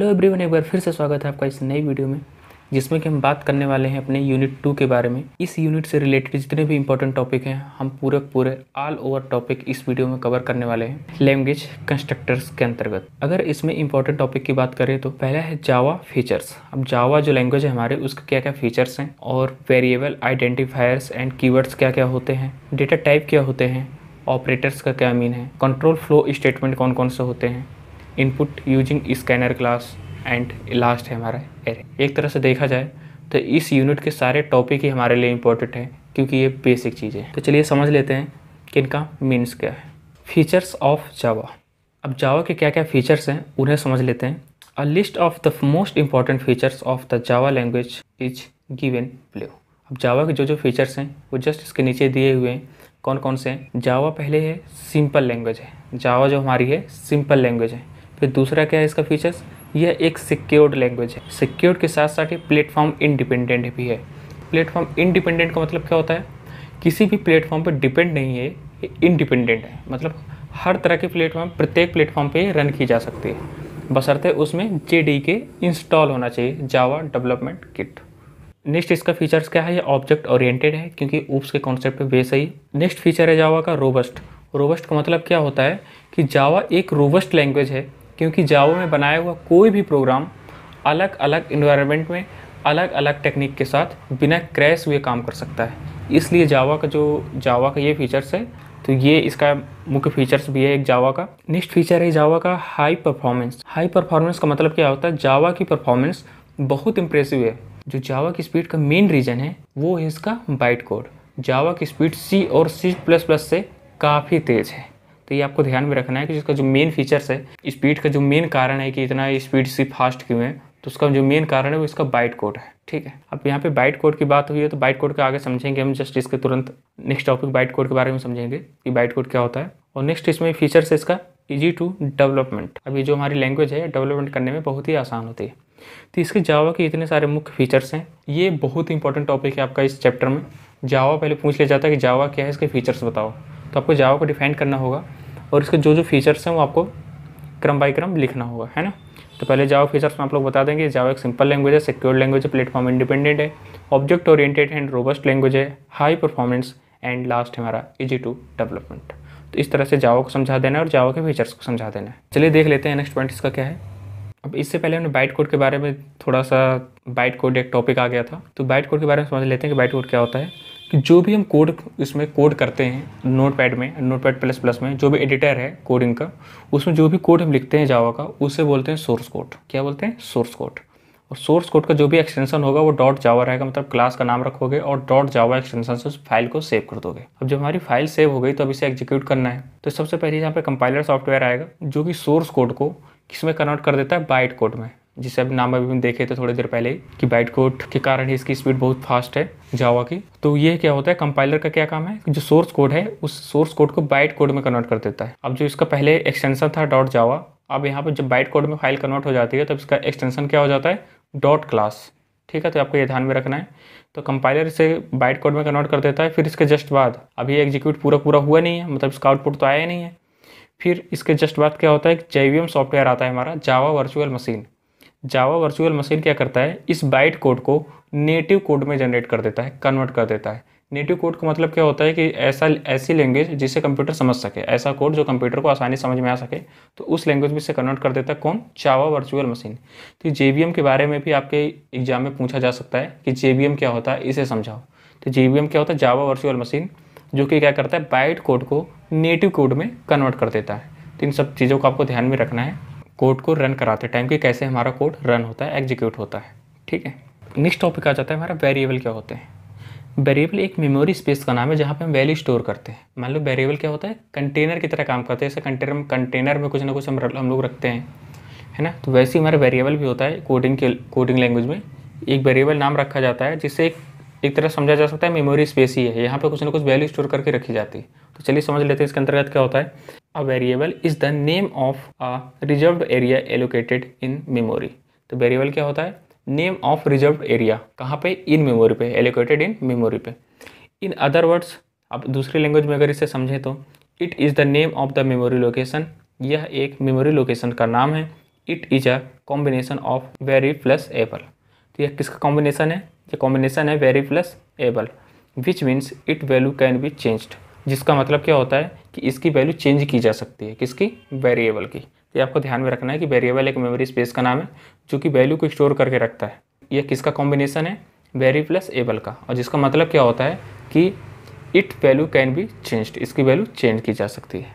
Everyone, एक बार फिर से स्वागत है आपका इस नई वीडियो में, जिसमें कि हम बात करने वाले हैं अपने यूनिट 2 के बारे में। इस यूनिट से रिलेटेड जितने भी इंपॉर्टेंट टॉपिक हैं हम पूरे ऑल ओवर टॉपिक इस वीडियो में कवर करने वाले हैं लैंग्वेज कंस्ट्रक्टर्स के अंतर्गत। अगर इसमें इंपॉर्टेंट टॉपिक की बात करें तो पहला है जावा फीचर्स। अब जावा जो लैंग्वेज है हमारे, उसके क्या क्या फीचर्स हैं और वेरिएबल आइडेंटिफायर्स एंड कीवर्ड्स क्या क्या होते हैं, डेटा टाइप क्या होते हैं, ऑपरेटर्स का क्या मीन है, कंट्रोल फ्लो स्टेटमेंट कौन कौन से होते हैं, input using scanner class and last है हमारा एरे। एक तरह से देखा जाए तो इस यूनिट के सारे टॉपिक ही हमारे लिए इंपॉर्टेंट हैं, क्योंकि ये बेसिक चीज़ें हैं। तो चलिए समझ लेते हैं कि इनका मीन्स क्या है। फीचर्स ऑफ जावा। अब जावा के क्या क्या फीचर्स हैं उन्हें समझ लेते हैं। A list of the most important features of the Java language is given below. अब जावा के जो फीचर्स हैं वो जस्ट इसके नीचे दिए हुए हैं। कौन कौन से हैं? जावा पहले है सिंपल लैंग्वेज है, जावा जो हमारी है सिंपल लैंग्वेज है। फिर दूसरा क्या है इसका फीचर्स, यह एक सिक्योर्ड लैंग्वेज है। सिक्योर्ड के साथ साथ ये प्लेटफॉर्म इंडिपेंडेंट भी है। प्लेटफॉर्म इंडिपेंडेंट का मतलब क्या होता है? किसी भी प्लेटफॉर्म पर डिपेंड नहीं है, ये इंडिपेंडेंट है। मतलब हर तरह के प्लेटफॉर्म, प्रत्येक प्लेटफॉर्म पे रन की जा सकती है, बशर्ते उसमें JDK इंस्टॉल होना चाहिए, जावा डेवलपमेंट किट। नेक्स्ट इसका फीचर्स क्या है? ये ऑब्जेक्ट ओरिएंटेड है, क्योंकि ऊप्स के कॉन्सेप्ट पे बेस है। नेक्स्ट फीचर है जावा का रोबस्ट। रोबस्ट का मतलब क्या होता है कि जावा एक रोबस्ट लैंग्वेज है, क्योंकि जावा में बनाया हुआ कोई भी प्रोग्राम अलग अलग इन्वायरमेंट में अलग अलग टेक्निक के साथ बिना क्रैश हुए काम कर सकता है। इसलिए जावा का ये फीचर्स है, तो ये इसका मुख्य फीचर्स भी है एक जावा का। नेक्स्ट फीचर है जावा का हाई परफॉर्मेंस। हाई परफॉर्मेंस का मतलब क्या होता है? जावा की परफॉर्मेंस बहुत इंप्रेसिव है। जो जावा की स्पीड का मेन रीज़न है वो है इसका बाइट कोड। जावा की स्पीड C और C++ से काफ़ी तेज़ है, तो ये आपको ध्यान में रखना है कि इसका जो मेन फीचर्स है, स्पीड का जो मेन कारण है कि इतना स्पीड से फास्ट क्यों है, तो उसका जो मेन कारण है वो इसका बाइट कोड है। ठीक है, अब यहाँ पे बाइट कोड की बात हुई है तो बाइट कोड के आगे समझेंगे हम, जस्ट इसके तुरंत नेक्स्ट टॉपिक बाइट कोड के बारे में समझेंगे कि बाइट कोड क्या होता है। और नेक्स्ट इसमें फीचर्स है इसका ईजी टू डेवलपमेंट। अब ये जो हमारी लैंग्वेज है डेवलपमेंट करने में बहुत ही आसान होती है। तो इसके जावा के इतने सारे मुख्य फीचर्स हैं। ये बहुत इंपॉर्टेंट टॉपिक है आपका इस चैप्टर में। जावा पहले पूछ लिया जाता है कि जावा क्या है, इसके फीचर्स बताओ, तो आपको जावा को डिफाइन करना होगा और इसके जो फीचर्स हैं वो आपको क्रम बाय क्रम लिखना होगा, है ना। तो पहले जावा फीचर्स में आप लोग बता देंगे। जावा एक सिंपल लैंग्वेज है, सिक्योर लैंग्वेज है, प्लेटफॉर्म इंडिपेंडेंट है, object oriented and robust language है, हाई परफॉर्मेंस एंड लास्ट हमारा ईजी टू डेवलपमेंट। तो इस तरह से जावा को समझा देना है और जावा के फीचर्स को समझा देना है। चलिए देख लेते हैं नेक्स्ट पॉइंट इसका क्या है। अब इससे पहले हमने बाइट कोड के बारे में थोड़ा सा, बाइट कोड एक टॉपिक आ गया था, तो बाइट कोड के बारे में समझ लेते हैं कि बाइट कोड क्या होता है। कि जो भी हम कोड इसमें कोड करते हैं नोटपैड में, नोटपैड++ में जो भी एडिटर है कोडिंग का, उसमें जो भी कोड हम लिखते हैं जावा का, उसे बोलते हैं सोर्स कोड। क्या बोलते हैं? Source code. और सोर्स कोड का जो भी एक्सटेंशन होगा वो .java रहेगा, मतलब क्लास का नाम रखोगे और .java एक्सटेंशन से उस फाइल को सेव कर दोगे। अब जब हमारी फाइल सेव हो गई तो अब इसे एग्जीक्यूट करना है, तो सबसे पहले यहाँ पे कंपाइलर सॉफ्टवेयर आएगा जो कि सोर्स कोड को किसमें कन्वर्ट कर देता है? बाइट कोड में। जिसे अब नाम अभी हम देखे थे थोड़ी देर पहले कि बाइट कोड के कारण ही इसकी स्पीड बहुत फास्ट है जावा की। तो ये क्या होता है, कंपाइलर का क्या काम है, जो सोर्स कोड है उस सोर्स कोड को बाइट कोड में कन्वर्ट कर देता है। अब जो इसका पहले एक्सटेंशन था .java, अब यहाँ पर जब बाइट कोड में फाइल कन्वर्ट हो जाती है तब इसका एक्सटेंशन क्या हो जाता है? .class। ठीक है, तो आपको ये ध्यान में रखना है। तो कंपाइलर इसे बाइट कोड में कन्वर्ट कर देता है। फिर इसके जस्ट बाद, अभी एग्जीक्यूट पूरा हुआ नहीं है, मतलब इसका आउटपुट तो आया नहीं है। फिर इसके जस्ट बाद क्या होता है, JVM सॉफ्टवेयर आता है हमारा, Java virtual machine. Java virtual machine क्या करता है, इस बाइट कोड को नेटिव कोड में जनरेट कर देता है, कन्वर्ट कर देता है। नेटिव कोड का मतलब क्या होता है कि ऐसी लैंग्वेज जिसे कंप्यूटर समझ सके, ऐसा कोड जो कंप्यूटर को आसानी समझ में आ सके, तो उस लैंग्वेज में से कन्वर्ट कर देता है कौन? Java virtual machine. तो JVM के बारे में भी आपके एग्जाम में पूछा जा सकता है कि JVM क्या होता है, इसे समझाओ। तो JVM क्या होता है? जावा वर्चुअल मशीन, जो कि क्या करता है, बाइट कोड को नेटिव कोड में कन्वर्ट कर देता है। तो इन सब चीज़ों को आपको ध्यान में रखना है कोड को रन कराते टाइम कि कैसे हमारा कोड रन होता है, एग्जीक्यूट होता है। ठीक है, नेक्स्ट टॉपिक आ जाता है हमारा वेरिएबल क्या होते हैं। वेरिएबल एक मेमोरी स्पेस का नाम है जहाँ पे हम वैल्यू स्टोर करते हैं। मान लो वेरिएबल क्या होता है, कंटेनर की तरह काम करते हैं। जैसे कंटेनर में कुछ ना कुछ हम लोग रखते हैं, है ना। तो वैसे ही हमारा वेरिएबल भी होता है। कोडिंग लैंग्वेज में एक वेरिएबल नाम रखा जाता है, जिससे एक तरह समझा जा सकता है मेमोरी स्पेस ही है, यहाँ पे कुछ ना कुछ वैल्यू स्टोर करके रखी जाती है। तो चलिए समझ लेते हैं इसके अंतर्गत क्या होता है। A variable is the name of a reserved area allocated in memory. तो वेरिएबल क्या होता है? नेम ऑफ रिजर्व्ड एरिया, कहाँ पे? इन मेमोरी पे, एलोकेटेड इन मेमोरी पे। इन अदर वर्ड्स, अब दूसरी लैंग्वेज में अगर इसे समझें तो it is the name of the memory location. यह एक मेमोरी लोकेशन का नाम है it is a combination of very plus able. तो यह किसका कॉम्बिनेशन है? ये कॉम्बिनेशन है very plus able, which means it value can be changed. जिसका मतलब क्या होता है कि इसकी वैल्यू चेंज की जा सकती है। किसकी? वेरिएबल की। तो ये आपको ध्यान में रखना है कि वेरिएबल एक मेमोरी स्पेस का नाम है जो कि वैल्यू को स्टोर करके रखता है। यह किसका कॉम्बिनेशन है? वेरी प्लस एबल का। और जिसका मतलब क्या होता है कि it value can be changed, इसकी वैल्यू चेंज की जा सकती है।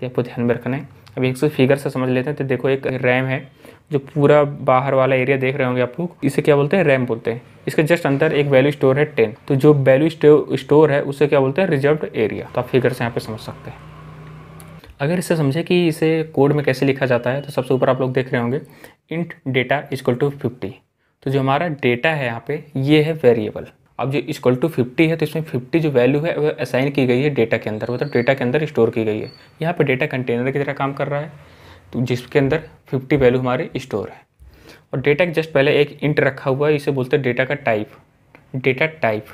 तो आपको ध्यान में रखना है। अभी एक फिगर से समझ लेते हैं। तो देखो एक रैम है, जो पूरा बाहर वाला एरिया देख रहे होंगे आप लोग, इसे क्या बोलते हैं? रैम बोलते हैं। इसके जस्ट अंदर एक वैल्यू स्टोर है 10। तो जो वैल्यू स्टोर है उसे क्या बोलते हैं? Reserved area. तो आप फिगर से यहाँ पे समझ सकते हैं। अगर इसे समझे कि इसे कोड में कैसे लिखा जाता है, तो सबसे ऊपर आप लोग देख रहे होंगे इंट डेटा इक्वल टू 50। तो जो हमारा डेटा है यहाँ पे, ये है वेरिएबल। अब जो इक्वल टू 50 है, तो इसमें 50 जो वैल्यू है वो असाइन की गई है डेटा के अंदर, मतलब डेटा के अंदर स्टोर की गई है। यहाँ पे डेटा कंटेनर की तरह काम कर रहा है, तो जिसके अंदर 50 वैल्यू हमारी स्टोर है। और डेटा के जस्ट पहले एक इंट रखा हुआ है, इसे बोलते हैं डेटा का टाइप, डेटा टाइप।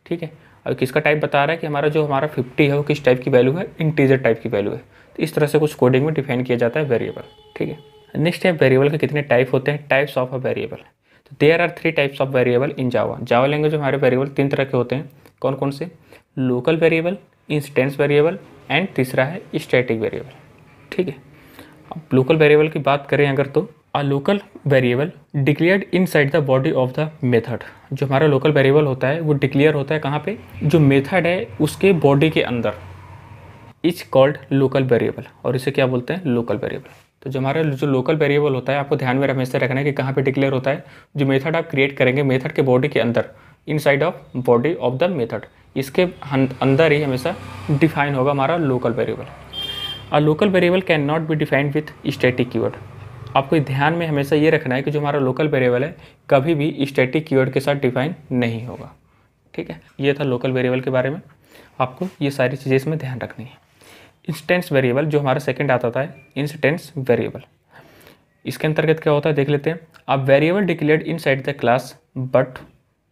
ठीक है। अब किसका टाइप बता रहा है कि हमारा 50 है वो किस टाइप की वैल्यू है? इंटीजर टाइप की वैल्यू है। तो इस तरह से कुछ कोडिंग में डिफाइन किया जाता है वेरिएबल। ठीक है। नेक्स्ट है वेरिएबल के कितने टाइप होते हैं? Types of a variable. तो there are 3 types of variable in Java. Java language में हमारे वेरिएबल 3 तरह के होते हैं। कौन कौन से? Local variable, instance variable and तीसरा है स्टैटिक वेरिएबल। ठीक है। अब लोकल वेरिएबल की बात करें अगर, तो a local variable declared inside the body of the method. जो हमारा लोकल वेरिएबल होता है वो डिक्लेयर होता है कहाँ पे? जो मेथड है उसके बॉडी के अंदर। इज कॉल्ड लोकल वेरिएबल, और इसे क्या बोलते हैं? Local variable. तो जो हमारा जो लोकल वेरिएबल होता है, आपको ध्यान में हमेशा रखना है कि कहाँ पे डिक्लेयर होता है? जो मेथड आप क्रिएट करेंगे मेथड के बॉडी के अंदर, inside of body of the method, इसके अंदर ही हमेशा डिफाइन होगा हमारा local variable. A local variable can not be defined with static keyword. आपको ध्यान में हमेशा ये रखना है कि जो हमारा लोकल वेरिएबल है कभी भी स्टैटिक कीवर्ड के साथ डिफाइन नहीं होगा। ठीक है। ये था लोकल वेरिएबल के बारे में। आपको ये सारी चीज़ें इसमें ध्यान रखनी है। इंस्टेंस वेरिएबल जो हमारा सेकंड आता था, इंस्टेंस वेरिएबल। इसके अंतर्गत क्या होता है देख लेते हैं। अब variable declared inside the class, but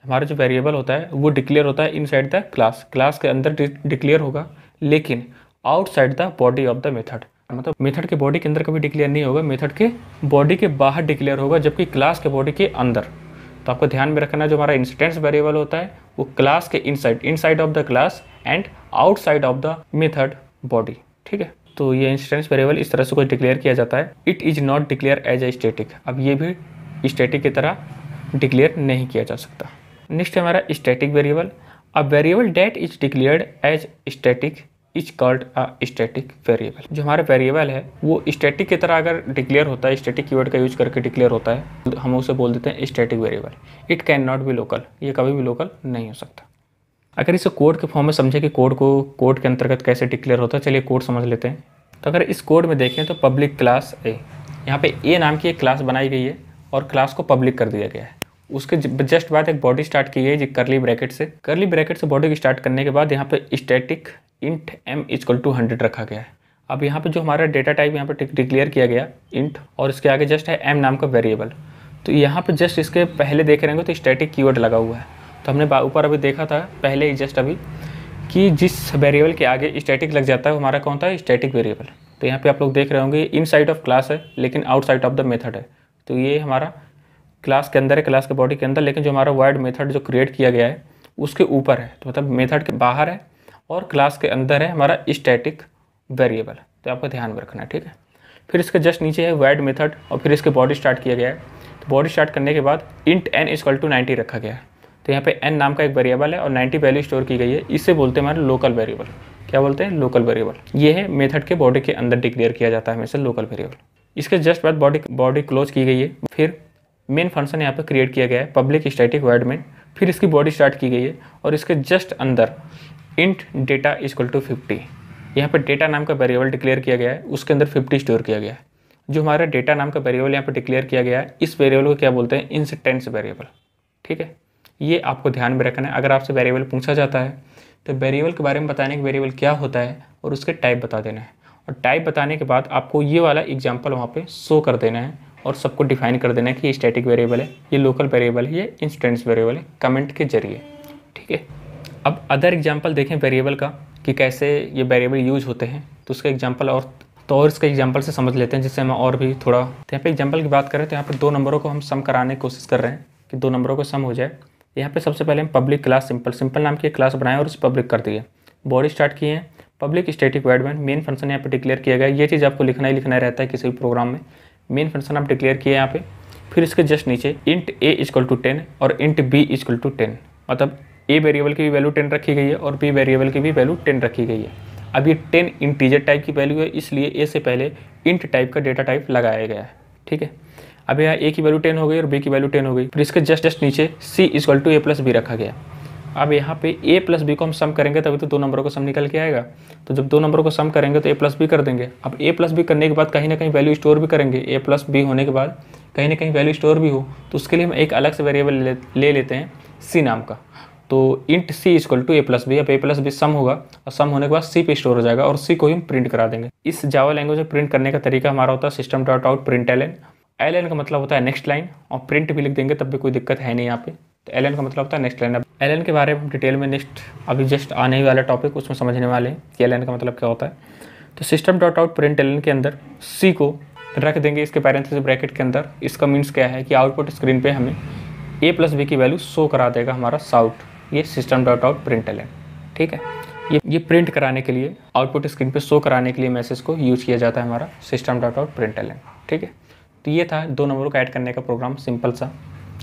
हमारा जो वेरिएबल होता है वो डिक्लेयर होता है इनसाइड द क्लास, क्लास के अंदर डिक्लेयर होगा, लेकिन outside the body of the method. मतलब मेथड के बॉडी के अंदर कभी डिक्लेयर नहीं होगा, मेथड के बॉडी के बाहर डिक्लेयर होगा, जबकि क्लास के बॉडी के अंदर। तो आपको ध्यान में रखना है जो हमारा इंस्टेंस वेरिएबल होता है वो क्लास के inside of the class and outside of the method body. ठीक है। तो ये इंस्टेंस वेरिएबल इस तरह से कुछ डिक्लेयर किया जाता है। It is not declare as a static. अब ये भी स्टैटिक की तरह डिक्लेयर नहीं किया जा सकता। नेक्स्ट है हमारा static variable. A variable that is declared as static is called a static variable. जो हमारा वेरिएबल है वो स्टैटिक की तरह अगर डिक्लेयर होता है, स्टैटिक कीवर्ड का यूज करके डिक्लेयर होता है, तो हम उसे बोल देते हैं static variable. It can not B local. ये कभी भी लोकल नहीं हो सकता। अगर इसे कोड के फॉर्म में समझे कि कोड के अंतर्गत कैसे डिक्लेयर होता है, चलिए कोड समझ लेते हैं। तो अगर इस कोड में देखें तो पब्लिक क्लास ए, यहाँ पे ए नाम की एक क्लास बनाई गई है और क्लास को पब्लिक कर दिया गया है। उसके जस्ट बाद एक बॉडी स्टार्ट की गई है कर्ली ब्रैकेट से बॉडी की स्टार्ट करने के बाद यहाँ पे static int M equal to 100 रखा गया है। अब यहाँ पे जो हमारा डेटा टाइप यहाँ पे डिक्लेयर किया गया इंट, और इसके आगे जस्ट है एम नाम का वेरिएबल। तो यहाँ पे जस्ट इसके पहले देख रहे होंगे तो स्टैटिक कीवर्ड लगा हुआ है। तो हमने ऊपर अभी देखा था पहले ही जस्ट अभी कि जिस वेरिएबल के आगे स्टैटिक लग जाता है वो हमारा कौन था? Static variable. तो यहाँ पे आप लोग देख रहे होंगे इनसाइड ऑफ क्लास है लेकिन आउटसाइड ऑफ द मेथड है। तो ये हमारा क्लास के अंदर है, क्लास के बॉडी के अंदर, लेकिन जो हमारा वर्ड मेथड जो क्रिएट किया गया है उसके ऊपर है। तो मतलब मेथड के बाहर है और क्लास के अंदर है हमारा स्टैटिक वेरिएबल। तो आपको ध्यान में रखना है। ठीक है। फिर इसके जस्ट नीचे है वर्ड मेथड और फिर इसके बॉडी स्टार्ट किया गया है। तो बॉडी स्टार्ट करने के बाद इंट एन इक्वल टू 90 रखा गया है। तो यहाँ पे n नाम का एक वेरिएबल है और 90 वैल्यू स्टोर की गई है। इससे बोलते हैं हमारे लोकल वेरिएबल। क्या बोलते हैं? Local variable. ये है मेथड के बॉडी के अंदर डिक्लेयर किया जाता है हमेशा लोकल वेरिएबल। इसके जस्ट बाद बॉडी क्लोज की गई है। फिर मेन फंक्शन यहाँ पे क्रिएट किया गया है पब्लिक स्टैटिक वर्ड मेन। फिर इसकी बॉडी स्टार्ट की गई है और इसके जस्ट अंदर इंट डेटा इक्वल टू 50, यहाँ पे डेटा नाम का वेरिएबल डिक्लेयर किया गया है, उसके अंदर 50 स्टोर किया गया है। जो हमारा डेटा नाम का वेरिएबल यहाँ पे डिक्लेयर किया गया है, इस वेरिएबल को क्या बोलते हैं? Instance variable. ठीक है। ये आपको ध्यान में रखना है। अगर आपसे वेरिएबल पूछा जाता है तो वेरिएबल के बारे में बताने कि वेरिएबल क्या होता है और उसके टाइप बता देना है, और टाइप बताने के बाद आपको ये वाला एग्जांपल वहाँ पे शो कर देना है और सबको डिफाइन कर देना है कि ये स्टैटिक वेरिएबल है, ये लोकल वेरिएबल है, ये इंस्टेंस वेरिएबल है, कमेंट के जरिए। ठीक है। अब अदर एग्जांपल देखें वेरिएबल का कि कैसे ये वेरिएबल यूज होते हैं, तो उसका एग्जांपल और तो और इसका एग्जांपल से समझ लेते हैं, जिससे हम और भी थोड़ा। तो यहाँ पे एग्जांपल की बात करें तो यहाँ पे दो नंबरों को हम सम कराने की कोशिश कर रहे हैं कि दो नंबरों को सम हो जाए। यहाँ पे सबसे पहले हम पब्लिक क्लास सिंपल नाम की एक क्लास बनाए और उसे पब्लिक कर दिए। बॉडी स्टार्ट किए हैं, public static void main function यहाँ पे डिक्लेयर किया गया। ये चीज़ आपको लिखना ही लिखना रहता है किसी भी प्रोग्राम में। मेन फंक्शन आप डिक्लेयर किए यहाँ पे, फिर इसके जस्ट नीचे इंट a इक्वल टू 10 और इंट b इक्वल टू 10, मतलब a वेरिएबल की भी वैल्यू 10 रखी गई है और b वेरिएबल की भी वैल्यू 10 रखी गई है। अब ये 10 इंटीजर टाइप की वैल्यू है, इसलिए a से पहले इंट टाइप का डेटा टाइप लगाया गया है। ठीक है, अब यहाँ a की वैल्यू 10 हो गई और b की वैल्यू 10 हो गई, फिर इसके जस्ट नीचे c equal to a plus b रखा गया। अब यहाँ पे a प्लस बी को हम सम करेंगे तभी तो दो नंबरों को सम निकल के आएगा। तो जब दो नंबरों को सम करेंगे तो a प्लस बी कर देंगे। अब a प्लस बी करने के बाद कहीं ना कहीं वैल्यू स्टोर भी करेंगे। a प्लस बी होने के बाद कहीं ना कहीं वैल्यू स्टोर भी हो, तो उसके लिए हम एक अलग से वेरिएबल ले लेते हैं c नाम का। तो int c equal to a plus B. अब a प्लस बी सम होगा और सम होने के बाद c पे स्टोर हो जाएगा और c को ही हम प्रिंट करा देंगे। इस जावा लैंग्वेज में प्रिंट करने का तरीका हमारा होता है system dot out print ln। ln का मतलब होता है नेक्स्ट लाइन, और प्रिंट भी लिख देंगे तब भी कोई दिक्कत है नहीं यहाँ पे। तो ln का मतलब होता है नेक्स्ट लाइन। अब ln के बारे में डिटेल में नेक्स्ट अभी जस्ट आने ही वाला टॉपिक उसमें समझने वाले हैं कि ln का मतलब क्या होता है। तो system dot out print ln के अंदर c को रख देंगे इसके पैरेंथेसिस ब्रैकेट के अंदर। इसका मीन्स क्या है कि आउटपुट स्क्रीन पे हमें a प्लस बी की वैल्यू शो करा देगा हमारा साउट, ये system dot out print ln। ठीक है, ये प्रिंट कराने के लिए, आउटपुट स्क्रीन पे शो कराने के लिए मैसेज को यूज किया जाता है हमारा system dot out print ln। ठीक है, तो ये था दो नंबरों को ऐड करने का प्रोग्राम, सिंपल सा,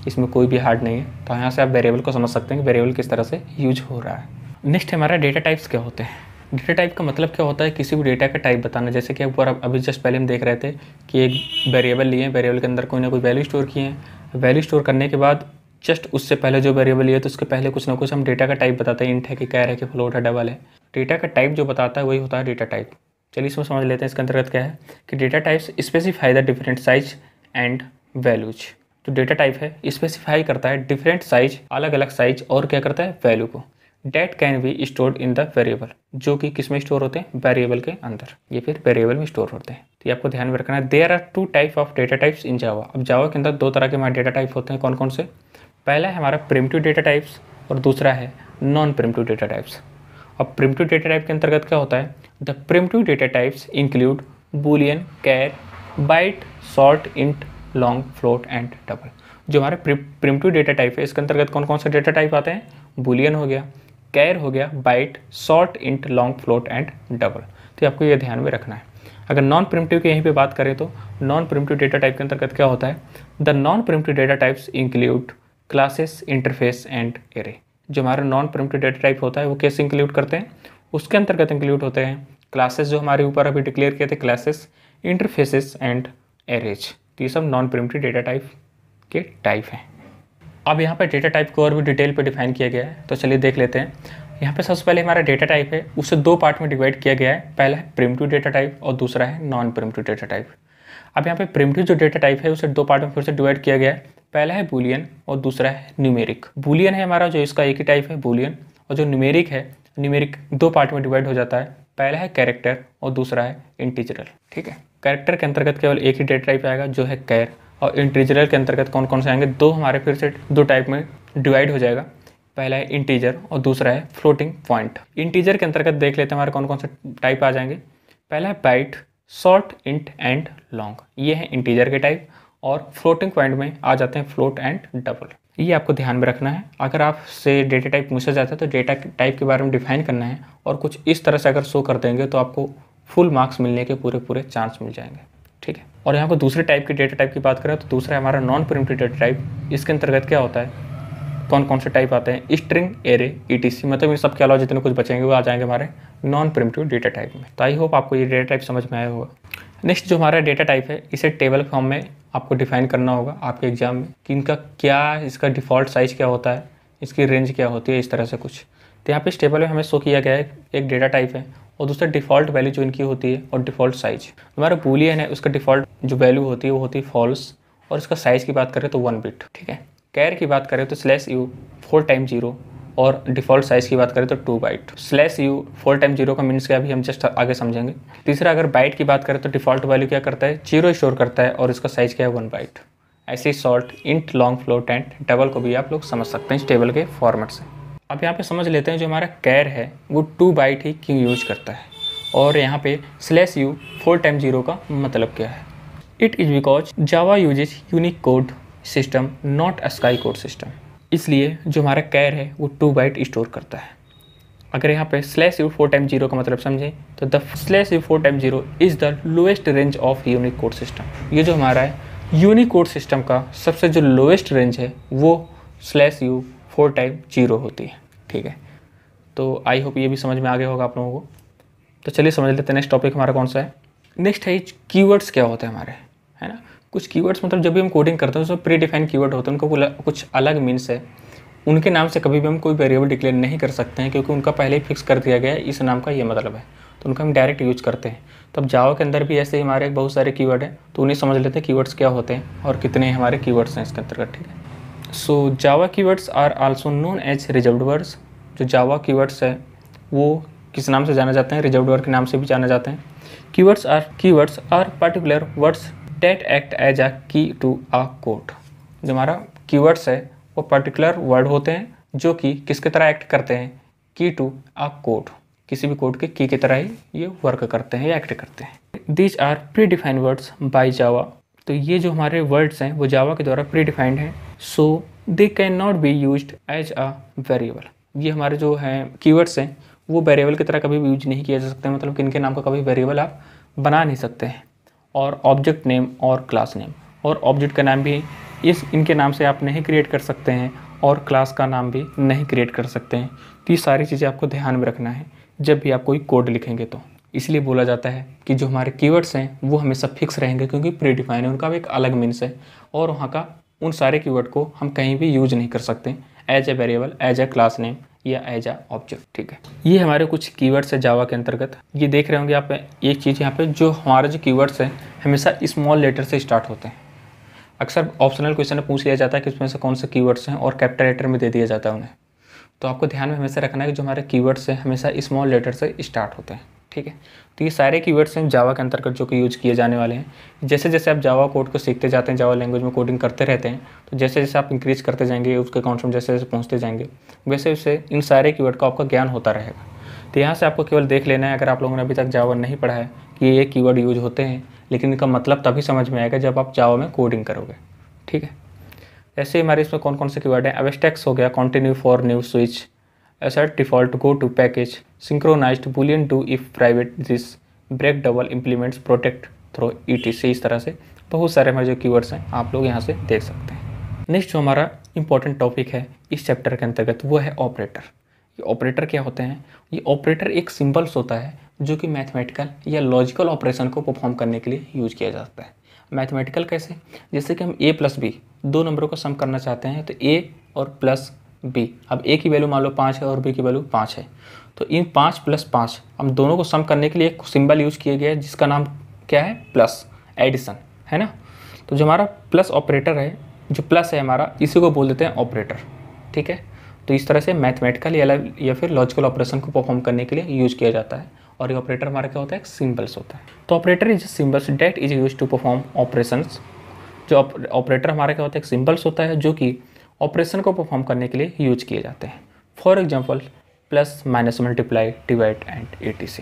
इसमें कोई भी हार्ड नहीं है। तो यहाँ से आप वेरिएबल को समझ सकते हैं कि वेरिएबल किस तरह से यूज हो रहा है। नेक्स्ट हमारा डेटा टाइप्स क्या होते हैं। डेटा टाइप का मतलब क्या होता है, किसी भी डेटा का टाइप बताना। जैसे कि ऊपर अभी जस्ट पहले हम देख रहे थे कि एक वेरिएबल लिए, वेरिएबल के अंदर कोई ना कोई वैल्यू स्टोर किए हैं। वैल्यू स्टोर करने के बाद जस्ट उससे पहले जो वेरिएबल लिए तो उसके पहले कुछ ना कुछ हम डेटा का टाइप बताते हैं, इंट है कि कैर है कि फ्लोट है, डबल है। डेटा का टाइप जो बताता है वही होता है डेटा टाइप। चलिए इसमें समझ लेते हैं इसके अंतर्गत क्या है कि data types specify the different size and values. जो डेटा टाइप है स्पेसिफाई करता है डिफरेंट साइज, अलग अलग साइज, और क्या करता है वैल्यू को। Date can be stored in the variable, जो कि किस में स्टोर होते हैं, वेरिएबल के अंदर, ये फिर वेरिएबल में स्टोर होते हैं। तो ये आपको ध्यान में रखना है। There are two type of data types in Java. अब जावा के अंदर दो तरह के हमारे डेटा टाइप होते हैं। कौन कौन से? पहला है हमारा प्रिमिटिव डेटा टाइप्स और दूसरा है नॉन प्रिमिटिव डेटा टाइप्स। अब प्रिमिटिव डेटा टाइप के अंतर्गत क्या होता है, the primitive data types include boolean, char, byte, short, int, long, float and double. जो हमारे प्रिमिटिव डेटा टाइप है इसके अंतर्गत कौन कौन से डेटा टाइप आते हैं, बूलियन हो गया, कैर हो गया, byte, short, int, long, float and double. तो आपको ये ध्यान में रखना है। अगर नॉन प्रिमिटिव की यहीं पे बात करें तो नॉन प्रिमिटिव डेटा टाइप के अंतर्गत क्या होता है, the non primitive data types include classes, interface and array. जो हमारा नॉन प्रिमिटिव डेटा टाइप होता है वो कैसे इंक्लूड करते हैं, उसके अंतर्गत इंक्लूड होते हैं क्लासेस जो हमारे ऊपर अभी डिक्लेयर किए थे, क्लासेस, इंटरफेसेस एंड एरेज। तो ये सब नॉन प्रिमिटिव डेटा टाइप के टाइप हैं। अब यहाँ पे डेटा टाइप को और भी डिटेल पे डिफाइन किया गया है, तो चलिए देख लेते हैं। यहाँ पे सबसे पहले हमारा डेटा टाइप है उसे दो पार्ट में डिवाइड किया गया है। पहला है प्रिमिटिव डेटा टाइप और दूसरा है नॉन प्रिमिटिव डेटा टाइप। अब यहाँ पे प्रिमिटिव जो डेटा टाइप है उसे दो पार्ट में फिर से डिवाइड किया गया है। पहला है बूलियन और दूसरा है न्यूमेरिक। बूलियन है हमारा जो इसका एक ही टाइप है बूलियन, और जो न्यूमेरिक है, न्यूमेरिक दो पार्ट में डिवाइड हो जाता है। पहला है कैरेक्टर और दूसरा है इंटीजरल। ठीक है, कैरेक्टर के अंतर्गत केवल एक ही डेटा टाइप आएगा जो है कैर, और इंटीजरल के अंतर्गत कौन कौन से आएंगे, दो हमारे फिर से दो टाइप में डिवाइड हो जाएगा। पहला है इंटीजर और दूसरा है फ्लोटिंग पॉइंट। इंटीजर के अंतर्गत देख लेते हैं हमारे कौन कौन से टाइप आ जाएंगे। पहला है byte, short, int and long, ये है इंटीजर के टाइप, और फ्लोटिंग पॉइंट में आ जाते हैं फ्लोट एंड डबल। ये आपको ध्यान में रखना है। अगर आपसे डेटा टाइप पूछा जाता है तो डेटा टाइप के बारे में डिफाइन करना है, और कुछ इस तरह से अगर शो कर देंगे तो आपको फुल मार्क्स मिलने के पूरे चांस मिल जाएंगे। ठीक है, और यहाँ पर दूसरे टाइप के डेटा टाइप की बात करें तो दूसरा है हमारा नॉन प्रिमिटिव डेटा टाइप। इसके अंतर्गत क्या होता है, कौन कौन से टाइप आते हैं, स्ट्रिंग, एरे, ईटीसी, मतलब ये सब के अलावा जितने कुछ बचेंगे वो आ जाएंगे हमारे नॉन प्रिमिटिव डेटा टाइप में। तो आई होप आपको ये डेटा टाइप समझ में आया होगा। नेक्स्ट जो हमारा डेटा टाइप है इसे टेबल फॉर्म में आपको डिफाइन करना होगा आपके एग्जाम में कि इनका क्या, इसका डिफ़ॉल्ट साइज़ क्या होता है, इसकी रेंज क्या होती है, इस तरह से कुछ। तो यहाँ पे इस टेबल में हमें शो किया गया है एक डेटा टाइप है और दूसरा डिफ़ॉल्ट वैल्यू जो इनकी होती है और डिफ़ॉल्ट साइज। हमारा बूलियन है उसका डिफ़ॉल्ट जो वैल्यू होती है वो होती है फॉल्स, और इसका साइज़ की बात करें तो 1 बिट। ठीक है, कैर की बात करें तो /u 4 टाइम 0, और डिफ़ॉल्ट साइज़ की बात करें तो 2 बाइट। /u 4 टाइम 0 का मीन्स क्या अभी हम जस्ट आगे समझेंगे। तीसरा अगर बाइट की बात करें तो डिफ़ॉल्ट वैल्यू क्या करता है, 0 स्टोर करता है और इसका साइज़ क्या है 1 बाइट। ऐसे ही short, int, long, float and double को भी आप लोग समझ सकते हैं इस टेबल के फॉर्मेट से। अब यहाँ पे समझ लेते हैं जो हमारा कैर है वो 2 बाइट ही क्यों यूज करता है, और यहाँ पे /u 4 टाइम 0 का मतलब क्या है? It is because Java uses Unicode system not a ASCII code system. इसलिए जो हमारा कैर है वो 2 बाइट स्टोर करता है। अगर यहाँ पे /u 4 टाइम 0 का मतलब समझें तो the /u 4 time 0 is the lowest range of unique code system. ये जो हमारा है यूनिक कोड सिस्टम का सबसे जो लोएस्ट रेंज है वो /u 4 टाइम 0 होती है। ठीक है, तो आई होप ये भी समझ में आ गया होगा आप लोगों को। तो चलिए समझ लेते हैं नेक्स्ट टॉपिक हमारा कौन सा है। नेक्स्ट है कीवर्ड्स क्या होते हैं हमारे, है ना। कुछ कीवर्ड्स मतलब जब भी हम कोडिंग करते हैं उसमें प्री डिफाइन कीवर्ड होते हैं, उनको कुछ अलग मीन्स है। उनके नाम से कभी भी हम कोई वेरिएबल डिक्लेयर नहीं कर सकते हैं क्योंकि उनका पहले ही फिक्स कर दिया गया है, इस नाम का ये मतलब है, तो उनका हम डायरेक्ट यूज करते हैं। तो अब जावा के अंदर भी ऐसे ही हमारे बहुत सारे कीवर्ड हैं, तो उन्हें समझ लेते हैं कीवर्ड्स क्या होते हैं और कितने हमारे कीवर्ड्स हैं इसके अंतर्गत। ठीक है, so Java keywords are also known as reserved words. जो जावा कीवर्ड्स है वो किस नाम से जाने जाते हैं? रिजर्व्ड वर्ड के नाम से भी जाने जाते हैं। Keywords are particular words that act as a key to a code. जो हमारा कीवर्ड्स है वो पर्टिकुलर वर्ड होते हैं जो कि किसकी तरह एक्ट करते हैं? की टू अ कोड, किसी भी कोड के की तरह ही ये वर्क करते हैं या एक्ट करते हैं। These are predefined words by Java. तो ये जो हमारे वर्ड्स हैं वो जावा के द्वारा प्री डिफाइंड हैं, so they can not be used as a variable. ये हमारे जो हैं कीवर्ड्स हैं वो वेरिएबल की तरह कभी भी यूज नहीं किया जा सकता, मतलब कि इनके नाम का कभी वेरिएबल आप बना नहीं सकते हैं। और ऑब्जेक्ट नेम और क्लास नेम, और ऑब्जेक्ट का नाम भी इनके नाम से आप नहीं क्रिएट कर सकते हैं और क्लास का नाम भी नहीं क्रिएट कर सकते हैं। तो ये सारी चीज़ें आपको ध्यान में रखना है जब भी आप कोई कोड लिखेंगे। तो इसलिए बोला जाता है कि जो हमारे कीवर्ड्स हैं वो हमेशा फिक्स रहेंगे क्योंकि प्री डिफाइन है, उनका भी एक अलग मीन्स है और वहाँ का उन सारे कीवर्ड को हम कहीं भी यूज नहीं कर सकते as a variable, as a class name या एज अ ऑब्जेक्ट। ठीक है, ये हमारे कुछ कीवर्ड्स है जावा के अंतर्गत। ये देख रहे होंगे आप एक चीज़ यहाँ पे, जो हमारे जो कीवर्ड्स हैं हमेशा स्मॉल लेटर से स्टार्ट होते हैं। अक्सर ऑप्शनल क्वेश्चन में पूछ लिया जाता है कि इसमें से कौन से कीवर्ड्स हैं और कैपिटल लेटर में दे दिया जाता है उन्हें। तो आपको ध्यान में हमेशा रखना है कि जो हमारे कीवर्ड्स हैं हमेशा स्मॉल लेटर से स्टार्ट होते हैं। ठीक है, तो ये सारे कीवर्ड्स हैं जावा के अंतर्गत जो कि यूज किए जाने वाले हैं। जैसे जैसे आप जावा कोड को सीखते जाते हैं, जावा लैंग्वेज में कोडिंग करते रहते हैं, तो जैसे जैसे आप इंक्रीज करते जाएंगे उसके कॉन्सेप्ट जैसे जैसे पहुँचते जाएंगे वैसे वैसे इन सारे कीवर्ड का आपका ज्ञान होता रहेगा। तो यहाँ से आपको केवल देख लेना है, अगर आप लोगों ने अभी तक जावा नहीं पढ़ा है, कि ये कीवर्ड यूज होते हैं, लेकिन इनका मतलब तभी समझ में आएगा जब आप जावा में कोडिंग करोगे। ठीक है, ऐसे हमारे इसमें कौन कौन से कीवर्ड हैं? एब्स्ट्रैक्ट हो गया, continue for new switch, assert default go to package, synchronized boolean do if private this, break double implements protect through etc। इस तरह से बहुत सारे हमारे जो कीवर्ड्स हैं आप लोग यहाँ से देख सकते हैं। नेक्स्ट जो हमारा इंपॉर्टेंट टॉपिक है इस चैप्टर के अंतर्गत वो है ऑपरेटर। ये ऑपरेटर क्या होते हैं? ये ऑपरेटर एक सिंबल्स होता है जो कि मैथमेटिकल या लॉजिकल ऑपरेशन को परफॉर्म करने के लिए यूज किया जाता है। मैथमेटिकल कैसे? जैसे कि हम a प्लस बी दो नंबरों को सम करना चाहते हैं, तो a और प्लस बी, अब a की वैल्यू मान लो 5 है और b की वैल्यू 5 है, तो इन 5 + 5 हम दोनों को सम करने के लिए एक सिंबल यूज किया गया है जिसका नाम क्या है? प्लस, एडिशन, है ना। तो जो हमारा प्लस ऑपरेटर है, जो प्लस है हमारा, इसी को बोल देते हैं ऑपरेटर। ठीक है, तो इस तरह से मैथमेटिकल या फिर लॉजिकल ऑपरेशन को परफॉर्म करने के लिए यूज किया जाता है। और ये ऑपरेटर हमारा क्या होता है? सिंबल्स होता है। तो operator is symbols that is use to perform operations. जो ऑपरेटर हमारा क्या होता है? सिंबल्स होता है जो कि ऑपरेशन को परफॉर्म करने के लिए यूज किए जाते हैं। For example plus, minus, multiply, divide and etc।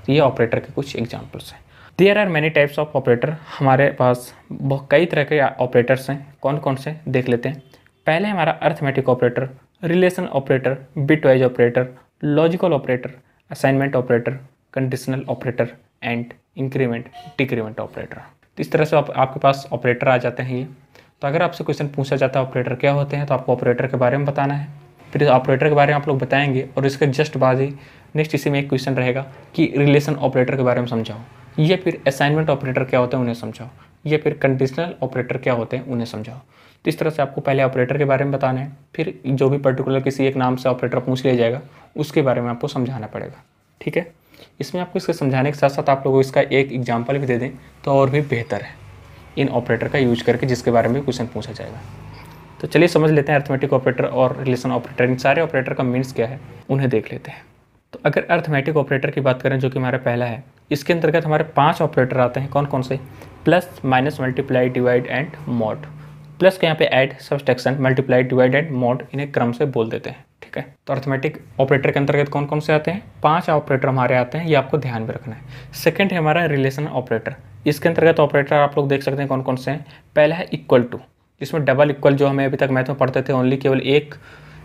तो ये ऑपरेटर के कुछ एग्जांपल्स हैं। There are many types of operator. हमारे पास बहुत कई तरह के ऑपरेटर्स हैं। कौन कौन से देख लेते हैं। पहले हमारा arithmetic operator, relation operator, bitwise operator, logical operator, assignment operator, conditional operator and increment decrement operator. तो इस तरह से आपके पास ऑपरेटर आ जाते हैं ये। तो अगर आपसे क्वेश्चन पूछा जाता है ऑपरेटर क्या होते हैं, तो आपको ऑपरेटर के बारे में बताना है। फिर ऑपरेटर के बारे में आप लोग बताएंगे और इसके जस्ट बाद ही नेक्स्ट इसी में एक क्वेश्चन रहेगा कि रिलेशन ऑपरेटर के बारे में समझाओ, या फिर असाइनमेंट ऑपरेटर क्या होते हैं उन्हें समझाओ, या फिर कंडीशनल ऑपरेटर क्या होते हैं उन्हें समझाओ। तो इस तरह से आपको पहले ऑपरेटर के बारे में बताना है, फिर जो भी पर्टिकुलर किसी एक नाम से ऑपरेटर पूछ लिया जाएगा उसके बारे में आपको समझाना पड़ेगा। ठीक है, इसमें आपको इसके समझाने के साथ साथ आप लोगों को इसका एक एग्जाम्पल भी दे दें तो और भी बेहतर है इन ऑपरेटर का यूज करके, जिसके बारे में क्वेश्चन पूछा जाएगा। तो चलिए समझ लेते हैं अर्थमेटिक ऑपरेटर और रिलेशन ऑपरेटर, इन सारे ऑपरेटर का मीन्स क्या है उन्हें देख लेते हैं। तो अगर अर्थमेटिक ऑपरेटर की बात करें जो कि हमारा पहला है, इसके अंतर्गत हमारे 5 ऑपरेटर आते हैं। कौन कौन से? Plus, minus, multiply, divide and mod. Plus के यहाँ पे add, subtraction, multiply, divide and mod, इन्हें क्रम से बोल देते हैं। ठीक, ठीक है। तो अर्थमेटिक ऑपरेटर के अंतर्गत कौन कौन से आते हैं? 5 ऑपरेटर हमारे आते हैं, ये आपको ध्यान में रखना है। सेकंड है हमारा रिलेशन ऑपरेटर। इसके अंतर्गत ऑपरेटर आप लोग देख सकते हैं कौन कौन से हैं। पहला है इक्वल टू, जिसमें डबल इक्वल जो हमें अभी तक मैथ में पढ़ते थे ओनली केवल एक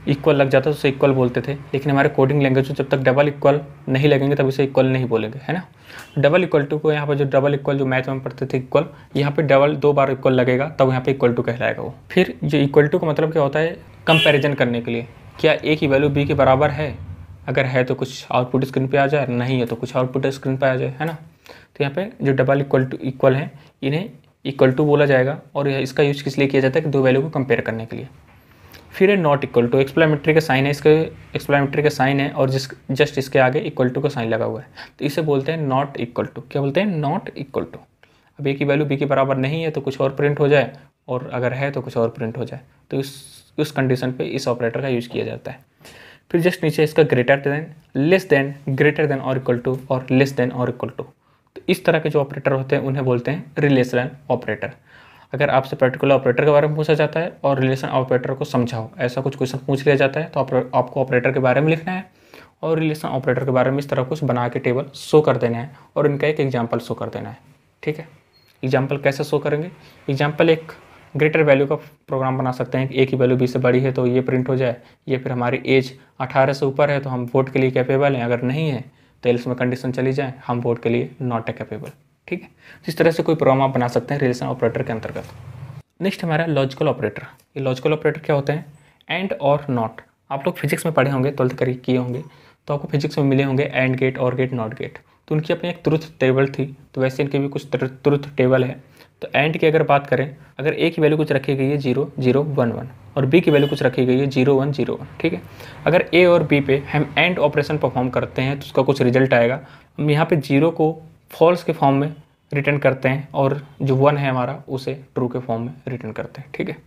इक्वल लग जाता है तो उसे इक्वल बोलते थे, लेकिन हमारे कोडिंग लैंग्वेज में जब तक डबल इक्वल नहीं लगेंगे तब इसे इक्वल नहीं बोलेंगे, है ना। डबल इक्वल टू को यहाँ पर जो डबल इक्वल जो मैथ में पढ़ते थे इक्वल, यहाँ पे डबल 2 बार इक्वल लगेगा तब यहाँ पे इक्वल टू कहलाएगा वो। फिर जो इक्वल टू का मतलब क्या होता है? कंपैरिजन करने के लिए, क्या ए की वैल्यू बी के बराबर है? अगर है तो कुछ आउटपुट स्क्रीन पे आ जाए, नहीं है तो कुछ आउटपुट स्क्रीन पे आ जाए, है ना। तो यहाँ पे जो डबल इक्वल है इन्हें इक्वल टू बोला जाएगा, और इसका यूज किस लिए किया जाता है कि 2 वैल्यू को कंपेयर करने के लिए। फिर है नॉट इक्वल टू, एक्सप्लेनेटरी का साइन है, इसके एक्सप्लेनेटरी का साइन है और जस्ट इसके आगे इक्वल टू का साइन लगा हुआ है, तो इसे बोलते हैं नॉट इक्वल टू। क्या बोलते हैं? Not equal to. अब ए की वैल्यू बी के बराबर नहीं है तो कुछ और प्रिंट हो जाए, और अगर है तो कुछ और प्रिंट हो जाए, तो उस कंडीशन पे इस ऑपरेटर का यूज़ किया जाता है। फिर जस्ट नीचे इसका greater than, less than, greater than और इक्वल टू, और लेस देन और इक्वल टू। तो इस तरह के जो ऑपरेटर होते हैं उन्हें बोलते हैं रिलेशन ऑपरेटर। अगर आपसे पर्टिकुलर ऑपरेटर के बारे में पूछा जाता है और रिलेशन ऑपरेटर को समझाओ, ऐसा कुछ क्वेश्चन पूछ लिया जाता है, तो आपको ऑपरेटर के बारे में लिखना है और रिलेशन ऑपरेटर के बारे में इस तरह कुछ बना के टेबल शो कर देना है और इनका एक एग्जाम्पल शो कर देना है, ठीक है। एग्जाम्पल कैसे शो करेंगे? एग्जाम्पल एक ग्रेटर वैल्यू का प्रोग्राम बना सकते हैं कि ए की वैल्यू बी से बड़ी है तो ये प्रिंट हो जाए, ये फिर हमारी एज 18 से ऊपर है तो हम वोट के लिए कैपेबल हैं, अगर नहीं है तो एल्स में कंडीशन चली जाए, हम वोट के लिए नॉट ए कैपेबल, ठीक है। इस तरह से कोई प्रोग्राम आप बना सकते हैं रिलेशन ऑपरेटर के अंतर्गत। नेक्स्ट हमारा लॉजिकल ऑपरेटर। ये लॉजिकल ऑपरेटर क्या होते हैं? एंड और नॉट। आप लोग फिजिक्स में पढ़े होंगे, 12th करी किए होंगे, तो आपको फिजिक्स में मिले होंगे एंड गेट, और गेट, नॉट गेट। तो उनकी अपनी एक ट्रुथ टेबल थी, तो वैसे इनकी भी कुछ ट्रुथ टेबल है। तो एंड की अगर बात करें, अगर ए की वैल्यू कुछ रखी गई है 0 0 1 1 और बी की वैल्यू कुछ रखी गई है 0 1 0 1, ठीक है। अगर ए और बी पे हम एंड ऑपरेशन परफॉर्म करते हैं तो उसका कुछ रिजल्ट आएगा। हम यहाँ पे 0 को फॉल्स के फॉर्म में रिटर्न करते हैं और जो 1 है हमारा उसे ट्रू के फॉर्म में रिटर्न करते हैं, ठीक है।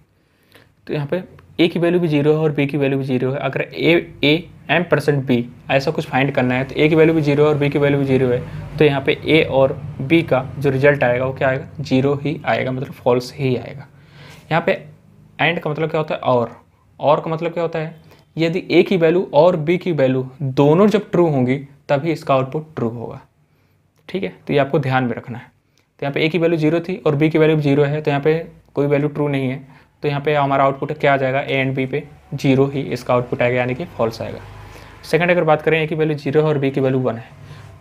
तो यहाँ पे ए की वैल्यू भी 0 है और बी की वैल्यू भी 0 है। अगर ए m% b ऐसा कुछ फाइंड करना है तो ए की वैल्यू भी 0 है और बी की वैल्यू भी 0 है, तो यहाँ पे ए और बी का जो रिजल्ट आएगा वो क्या आएगा? 0 ही आएगा, मतलब फॉल्स ही आएगा। यहाँ पे एंड का मतलब क्या होता है? और का मतलब क्या होता है? यदि ए की वैल्यू और बी की वैल्यू दोनों जब ट्रू होंगी तभी इसका आउटपुट ट्रू होगा, ठीक है। तो ये आपको ध्यान में रखना है। तो यहाँ पे ए की वैल्यू 0 थी और बी की वैल्यू 0 है, तो यहाँ पे कोई वैल्यू ट्रू नहीं है, तो यहाँ पे हमारा आउटपुट क्या आ जाएगा? ए एंड बी पे 0 ही इसका आउटपुट आएगा, यानी कि फॉल्स आएगा। सेकंड अगर बात करें, ए की वैल्यू 0 है और बी की वैल्यू 1 है,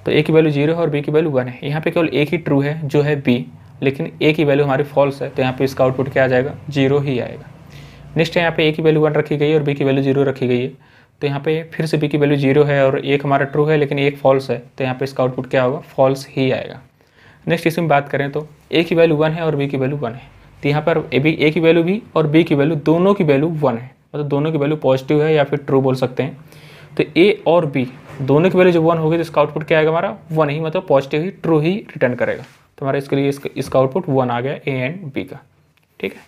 तो ए की वैल्यू 0 है और बी की वैल्यू 1 है। यहाँ पे केवल एक ही ट्रू है जो है बी, लेकिन ए की वैल्यू हमारी फॉल्स है, तो यहाँ पे इसका आउटपुट क्या आ जाएगा? 0 ही आएगा। नेक्स्ट है यहाँ पे ए की वैल्यू 1 रखी गई है और बी की वैल्यू 0 रखी गई है, तो यहाँ पे फिर से बी की वैल्यू 0 है और एक हमारा ट्रू है लेकिन एक फॉल्स है, तो यहाँ पे इसका आउटपुट क्या होगा? फॉल्स ही आएगा। नेक्स्ट इसमें बात करें तो ए की वैल्यू 1 है और बी की वैल्यू 1 है, तो यहाँ पर ए की वैल्यू भी और बी की वैल्यू दोनों की वैल्यू 1 है, मतलब दोनों की वैल्यू पॉजिटिव है या फिर ट्रू बोल सकते हैं। तो ए और बी दोनों की वैल्यू जब 1 होगी तो इसका आउटपुट क्या आएगा? हमारा 1 ही, मतलब पॉजिटिव ही, ट्रू ही रिटर्न करेगा। तो हमारा इसके लिए इसका आउटपुट 1 आ गया ए एंड बी का, ठीक है।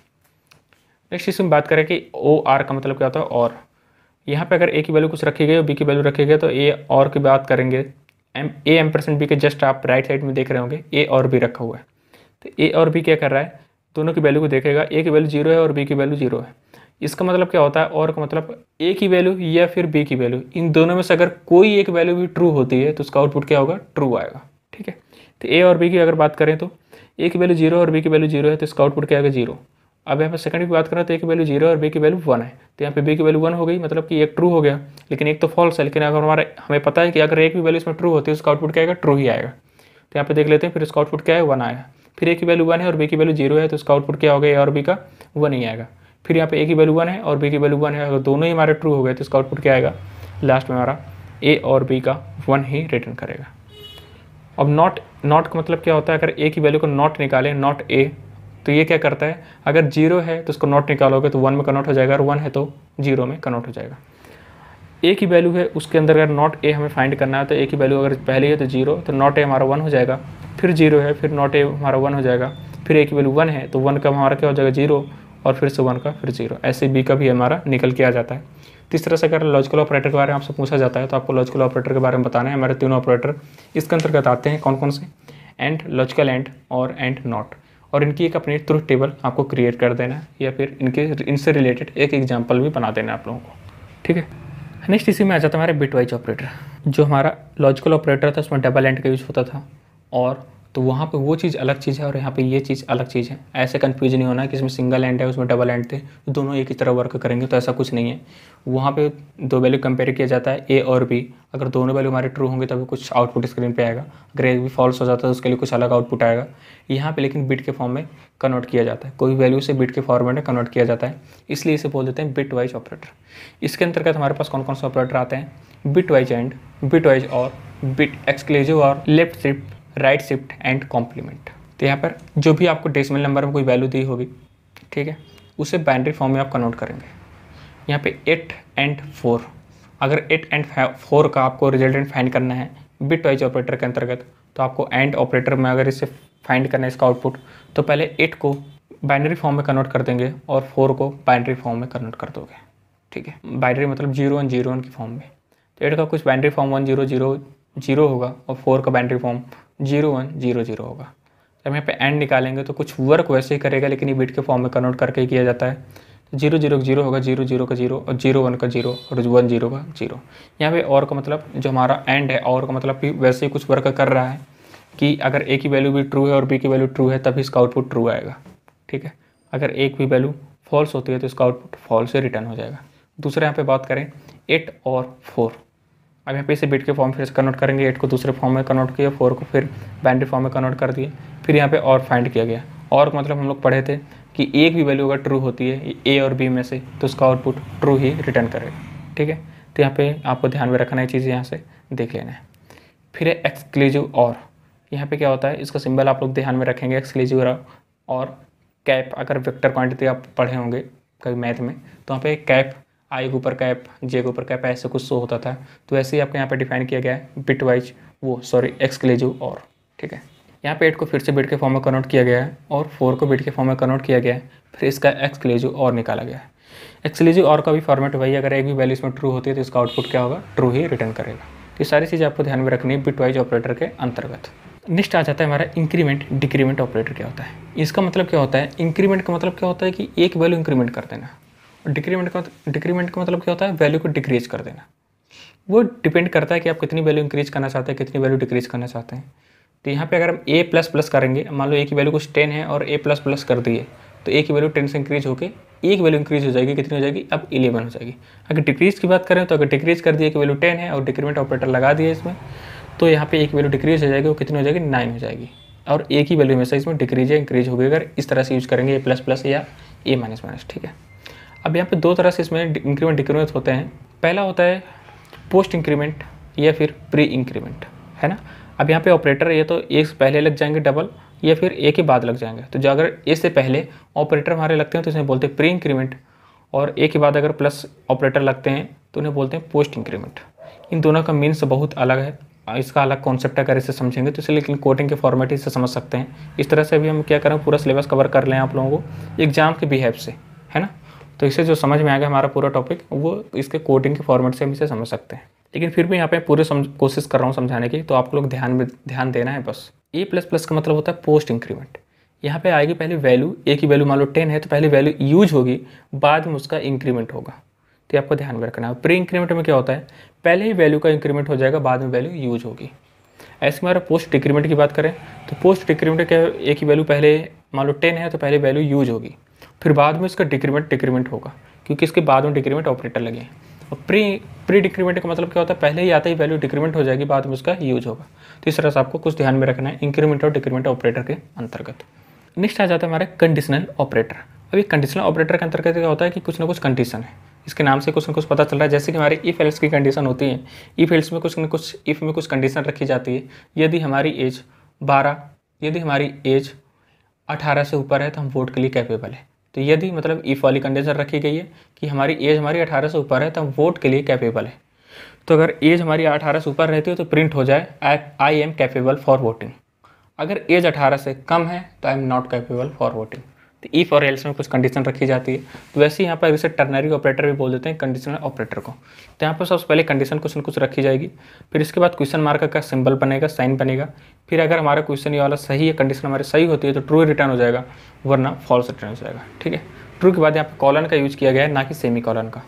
नेक्स्ट इसमें बात करें कि ओ आर का मतलब क्या होता है? और यहाँ पे अगर ए की वैल्यू कुछ रखी गई और बी की वैल्यू रखी गई तो ए और की बात करेंगे। ए m% b के जस्ट आप राइट साइड में देख रहे होंगे ए और बी रखा हुआ है, तो ए और बी क्या कर रहा है? दोनों की वैल्यू को देखेगा, ए की वैल्यू 0 है और बी की वैल्यू 0 है। इसका मतलब क्या होता है? और का मतलब ए की वैल्यू या फिर बी की वैल्यू, इन दोनों में से अगर कोई एक वैल्यू भी ट्रू होती है तो उसका आउटपुट क्या होगा? ट्रू आएगा, ठीक है। तो ए और बी की अगर बात करें तो ए की वैल्यू 0 और बी की वैल्यू 0 है, तो इसका आउटपुट क्या आएगा? 0। अब यहाँ पे सेकंड की बात करें तो ए की वैल्यू 0 और बी की वैल्यू 1 है, तो यहाँ पे बी की वैल्यू 1 हो गई, मतलब कि एक ट्रू हो गया लेकिन एक तो फॉल्स है। लेकिन अगर हमें पता है कि अगर एक भी वैल्यू इसमें ट्रू होती है उसका आउटपुट क्या आएगा? ट्रू ही आएगा। तो यहाँ पे देख लेते हैं, फिर इसका आउटपुट क्या है? 1 आएगा। फिर ए की वैल्यू 1 है और बी की वैल्यू 0 है, तो इसका आउटपुट क्या हो गया? ए और बी का 1 ही आएगा। फिर यहाँ पे ए की वैल्यू 1 है और बी की वैल्यू 1 है, अगर दोनों ही हमारे ट्रू हो गए तो इसका आउटपुट क्या आएगा? लास्ट में हमारा ए और बी का 1 ही रिटर्न करेगा। अब नॉट का मतलब क्या होता है? अगर ए की वैल्यू को नॉट निकालें, नॉट ए, तो ये क्या करता है? अगर 0 है तो उसको नॉट निकालोगे तो 1 में कन्वर्ट हो जाएगा, और 1 है तो 0 में कन्वर्ट हो जाएगा। ए की वैल्यू है उसके अंदर अगर नॉट ए हमें फाइंड करना है तो ए की वैल्यू अगर पहले है तो 0, तो नॉट ए हमारा 1 हो जाएगा, फिर 0 है, फिर नॉट ए हमारा 1 हो जाएगा, फिर ए की वैल्यू 1 है तो 1 का हमारा क्या हो जाएगा? 0, और फिर से 1 का फिर 0, ऐसे बी का भी हमारा निकल के आ जाता है। तो इस तरह से अगर लॉजिकल ऑपरेटर के बारे में आपसे पूछा जाता है तो आपको लॉजिकल ऑपरेटर के बारे में बताना है। हमारे तीनों ऑपरेटर इसके अंतर्गत आते हैं, कौन कौन से? एंड, लॉजिकल एंड और एंड नॉट, और इनकी एक अपनी ट्रुथ टेबल आपको क्रिएट कर देना है या फिर इनसे रिलेटेड एक एग्जाम्पल भी बना देना है आप लोगों को, ठीक है। नेक्स्ट इसी में आ जाता है हमारे बिटवाइज ऑपरेटर। जो हमारा लॉजिकल ऑपरेटर था उसमें डबल एंड का यूज होता था, और तो वहाँ पे वो चीज़ अलग चीज़ है और यहाँ पे ये चीज़ अलग चीज़ है। ऐसे कंफ्यूज नहीं होना कि इसमें सिंगल एंड है उसमें डबल एंड थे तो दोनों एक ही तरह वर्क करेंगे, तो ऐसा कुछ नहीं है। वहाँ पे दो वैल्यू कंपेयर किया जाता है, ए और बी। अगर दोनों वैल्यू हमारे ट्रू होंगे तभी कुछ आउटपुट स्क्रीन पे आएगा, अगर एक भी फॉल्स हो जाता है तो उसके लिए कुछ अलग आउटपुट आएगा। यहाँ पे लेकिन बिट के फॉर्म में कन्वर्ट किया जाता है, कोई वैल्यू से बिट के फॉर्मेट में कन्वर्ट किया जाता है, इसलिए इसे बोल देते हैं बिट वाइज ऑपरेटर। इसके अंतर्गत हमारे पास कौन कौन से ऑपरेटर आते हैं? Bitwise and, bitwise or, bit exclusive or, left shift, right shift and complement. तो यहाँ पर जो भी आपको डेसिमल नंबर में कोई वैल्यू दी होगी, ठीक है, उसे बाइनरी फॉर्म में आप कन्वर्ट करेंगे। यहाँ पे 8 एंड 4, अगर 8 एंड 4 का आपको रिजल्टेंट फाइंड करना है बिट वाइज ऑपरेटर के अंतर्गत, तो आपको एंड ऑपरेटर में अगर इसे फाइंड करना है इसका आउटपुट, तो पहले 8 को बाइनरी फॉर्म में कन्वर्ट कर देंगे और 4 को बाइनरी फॉर्म में कन्वर्ट कर दोगे, ठीक है। बाइनरी मतलब 0 1 0 1 की फॉर्म में। तो 8 का कुछ बाइनरी फॉर्म 1 0 0 0 होगा और 4 का बाइनरी फॉर्म 0 1 0 0 होगा। जब यहाँ पे एंड निकालेंगे तो कुछ वर्क वैसे ही करेगा, लेकिन ये बिट के फॉर्म में कन्वर्ट करके किया जाता है। 0 0 का 0 होगा, 0 0 का 0 और 0 1 का 0 और 1 0 का 0। यहाँ पे और का मतलब जो हमारा एंड है, और का मतलब कि वैसे ही कुछ वर्क कर रहा है कि अगर ए की वैल्यू भी ट्रू है और बी की वैल्यू ट्रू है तभी इसका आउटपुट ट्रू आएगा, ठीक है। अगर एक भी वैल्यू फॉल्स होती है तो इसका आउटपुट फॉल्स से रिटर्न हो जाएगा। दूसरा यहाँ पे बात करें 8 और 4, अब यहाँ पे इसे बिट के फॉर्म फिर से कन्वर्ट करेंगे। 8 को दूसरे फॉर्म में कन्वर्ट किया, 4 को फिर बाइनरी फॉर्म में कन्वर्ट कर दिए, फिर यहाँ पे और फाइंड किया गया। और मतलब हम लोग पढ़े थे कि एक भी वैल्यू अगर ट्रू होती है ए और बी में से तो उसका आउटपुट ट्रू ही रिटर्न करेगा, ठीक है। तो यहाँ पे आपको ध्यान में रखना है चीज़, यहाँ से देख लेना है। फिर है एक्सक्लूसिव और, यहाँ पे क्या होता है इसका सिंबल आप लोग ध्यान में रखेंगे। एक्सक्लूसिव और कैप, अगर वेक्टर क्वांटिटी आप पढ़े होंगे कभी मैथ में, तो वहाँ पे कैप, आई के ऊपर कैप, जे के ऊपर कैप, ऐसे कुछ शो होता था। तो ऐसे ही आपके यहाँ पे डिफाइन किया गया है बिट वाइज एक्सक्लूसिव और, ठीक है। यहाँ पे 8 को फिर से बिट के फॉर्म में कन्वर्ट किया गया है और 4 को बिट के फॉर्म में कन्वर्ट किया गया है, फिर इसका एक्सक्लूसिव और निकाला गया है। एक्सक्लूसिव और का भी फॉर्मेट वही, अगर एक भी वैल्यू इसमें ट्रू होती है तो इसका आउटपुट क्या होगा? ट्रू ही रिटर्न करेगा। तो ये सारी चीज़ें आपको ध्यान में रखनी है बिट वाइज ऑपरेटर के अंतर्गत। नेक्स्ट आ जाता है हमारा इंक्रीमेंट डिक्रीमेंट ऑपरेटर। क्या होता है इसका मतलब? क्या होता है इंक्रीमेंट का मतलब? क्या होता है कि एक वैल्यू इंक्रीमेंट कर देना, और डिक्रीमेंट का मतलब क्या होता है? वैल्यू को डिक्रीज कर देना। वो डिपेंड करता है कि आप कितनी वैल्यू इंक्रीज करना चाहते हैं, कितनी वैल्यू डिक्रीज करना चाहते हैं। तो यहाँ पे अगर हम ए प्लस प्लस करेंगे, मान लो ए की वैल्यू कुछ 10 है और ए प्लस प्लस कर दिए, तो ए की वैल्यू 10 से इंक्रीज होकर एक वैल्यू इंक्रीज हो जाएगी, कितनी हो जाएगी? अब 11 हो जाएगी। अगर डिक्रीज की बात करें तो अगर डिक्रीज कर दिए कि वैल्यू 10 है और डिक्रीमेंट ऑपरेटर लगा दिए इसमें, तो यहाँ पे एक वैल्यू डिक्रीज हो जाएगी, वो कितनी हो जाएगी? 9 हो जाएगी। और एक ही वैल्यू में से इसमें डिक्रीज या इंक्रीज होगी अगर इस तरह से यूज करेंगे, ए प्लस प्लस या ए माइनस माइनस, ठीक है। अब यहाँ पे दो तरह से इसमें इंक्रीमेंट डिक्रीमेंट होते हैं। पहला होता है पोस्ट इंक्रीमेंट या फिर प्री इंक्रीमेंट, है ना। अब यहाँ पे ऑपरेटर ये तो ए से पहले लग जाएंगे डबल, या फिर ए के बाद लग जाएंगे। तो जो अगर ए से पहले ऑपरेटर हमारे लगते हैं तो इसे बोलते हैं प्री इंक्रीमेंट, और ए के बाद अगर प्लस ऑपरेटर लगते हैं तो उन्हें बोलते हैं पोस्ट इंक्रीमेंट। इन दोनों का मीन्स बहुत अलग है, इसका अलग कॉन्सेप्ट अगर इसे समझेंगे तो इसलिए, लेकिन कोडिंग के फॉर्मेट से समझ सकते हैं। इस तरह से भी हम क्या करें, पूरा सिलेबस कवर कर लें आप लोगों को एग्जाम के बिहेव से, है ना। तो इससे जो समझ में आएगा हमारा पूरा टॉपिक, वो इसके कोडिंग के फॉर्मेट से हम इसे समझ सकते हैं। लेकिन फिर भी यहाँ पे पूरे कोशिश कर रहा हूँ समझाने की, तो आप लोग ध्यान देना है बस। ए प्लस प्लस का मतलब होता है पोस्ट इंक्रीमेंट। यहाँ पे आएगी पहले वैल्यू, ए की वैल्यू मान लो 10 है तो पहले वैल्यू यूज होगी, बाद में उसका इंक्रीमेंट होगा। तो आपको ध्यान में रखना है। प्री इंक्रीमेंट में क्या होता है, पहले ही वैल्यू का इंक्रीमेंट हो जाएगा, बाद में वैल्यू यूज होगी। ऐसे हमारा पोस्ट डिक्रीमेंट की बात करें तो पोस्ट डिक्रीमेंट क्या, ए की वैल्यू पहले मान लो 10 है तो पहले वैल्यू यूज होगी, फिर बाद में इसका डिक्रीमेंट होगा, क्योंकि इसके बाद में डिक्रीमेंट ऑपरेटर लगे। और प्री डिक्रीमेंट का मतलब क्या होता है, पहले ही आता ही वैल्यू डिक्रीमेंट हो जाएगी, बाद में उसका यूज होगा। तो इस तरह से आपको कुछ ध्यान में रखना है इंक्रीमेंट और डिक्रीमेंट ऑपरेटर के अंतर्गत। नेक्स्ट आ जाता है हमारे कंडीशनल ऑपरेटर। अभी कंडीशनल ऑपरेटर के अंतर्गत क्या होता है कि कुछ ना कुछ कंडीशन है, इसके नाम से कुछ ना कुछ पता चल रहा है। जैसे कि हमारी इफ एल्स की कंडीशन होती है, इफ एल्स में कुछ न कुछ इफ में कुछ कंडीशन रखी जाती है। यदि हमारी एज 18 से ऊपर है तो हम वोट के लिए कैपेबल है। तो यदि मतलब इफ वाली कंडीशन रखी गई है कि हमारी एज 18 से ऊपर है तो हम वोट के लिए कैपेबल है। तो अगर एज हमारी 18 से ऊपर रहती है तो प्रिंट हो जाए I am capable for voting. अगर एज 18 से कम है तो I am not capable for voting. तो इफ और एल्स में कुछ कंडीशन रखी जाती है। तो वैसे ही यहाँ पर इसे टर्नरी ऑपरेटर भी बोल देते हैं कंडीशनल ऑपरेटर को। तो यहाँ पर सबसे पहले कंडीशन कुछ न कुछ रखी जाएगी, फिर इसके बाद क्वेश्चन मार्क का सिंबल बनेगा, साइन बनेगा। फिर अगर हमारा क्वेश्चन ये वाला सही है, कंडीशन हमारी सही होती है तो ट्रू रिटर्न हो जाएगा, वरना फॉल्स रिटर्न हो जाएगा, ठीक है। ट्रू के बाद यहाँ पर कॉलन का यूज किया गया है, ना कि सेमी कॉलन का।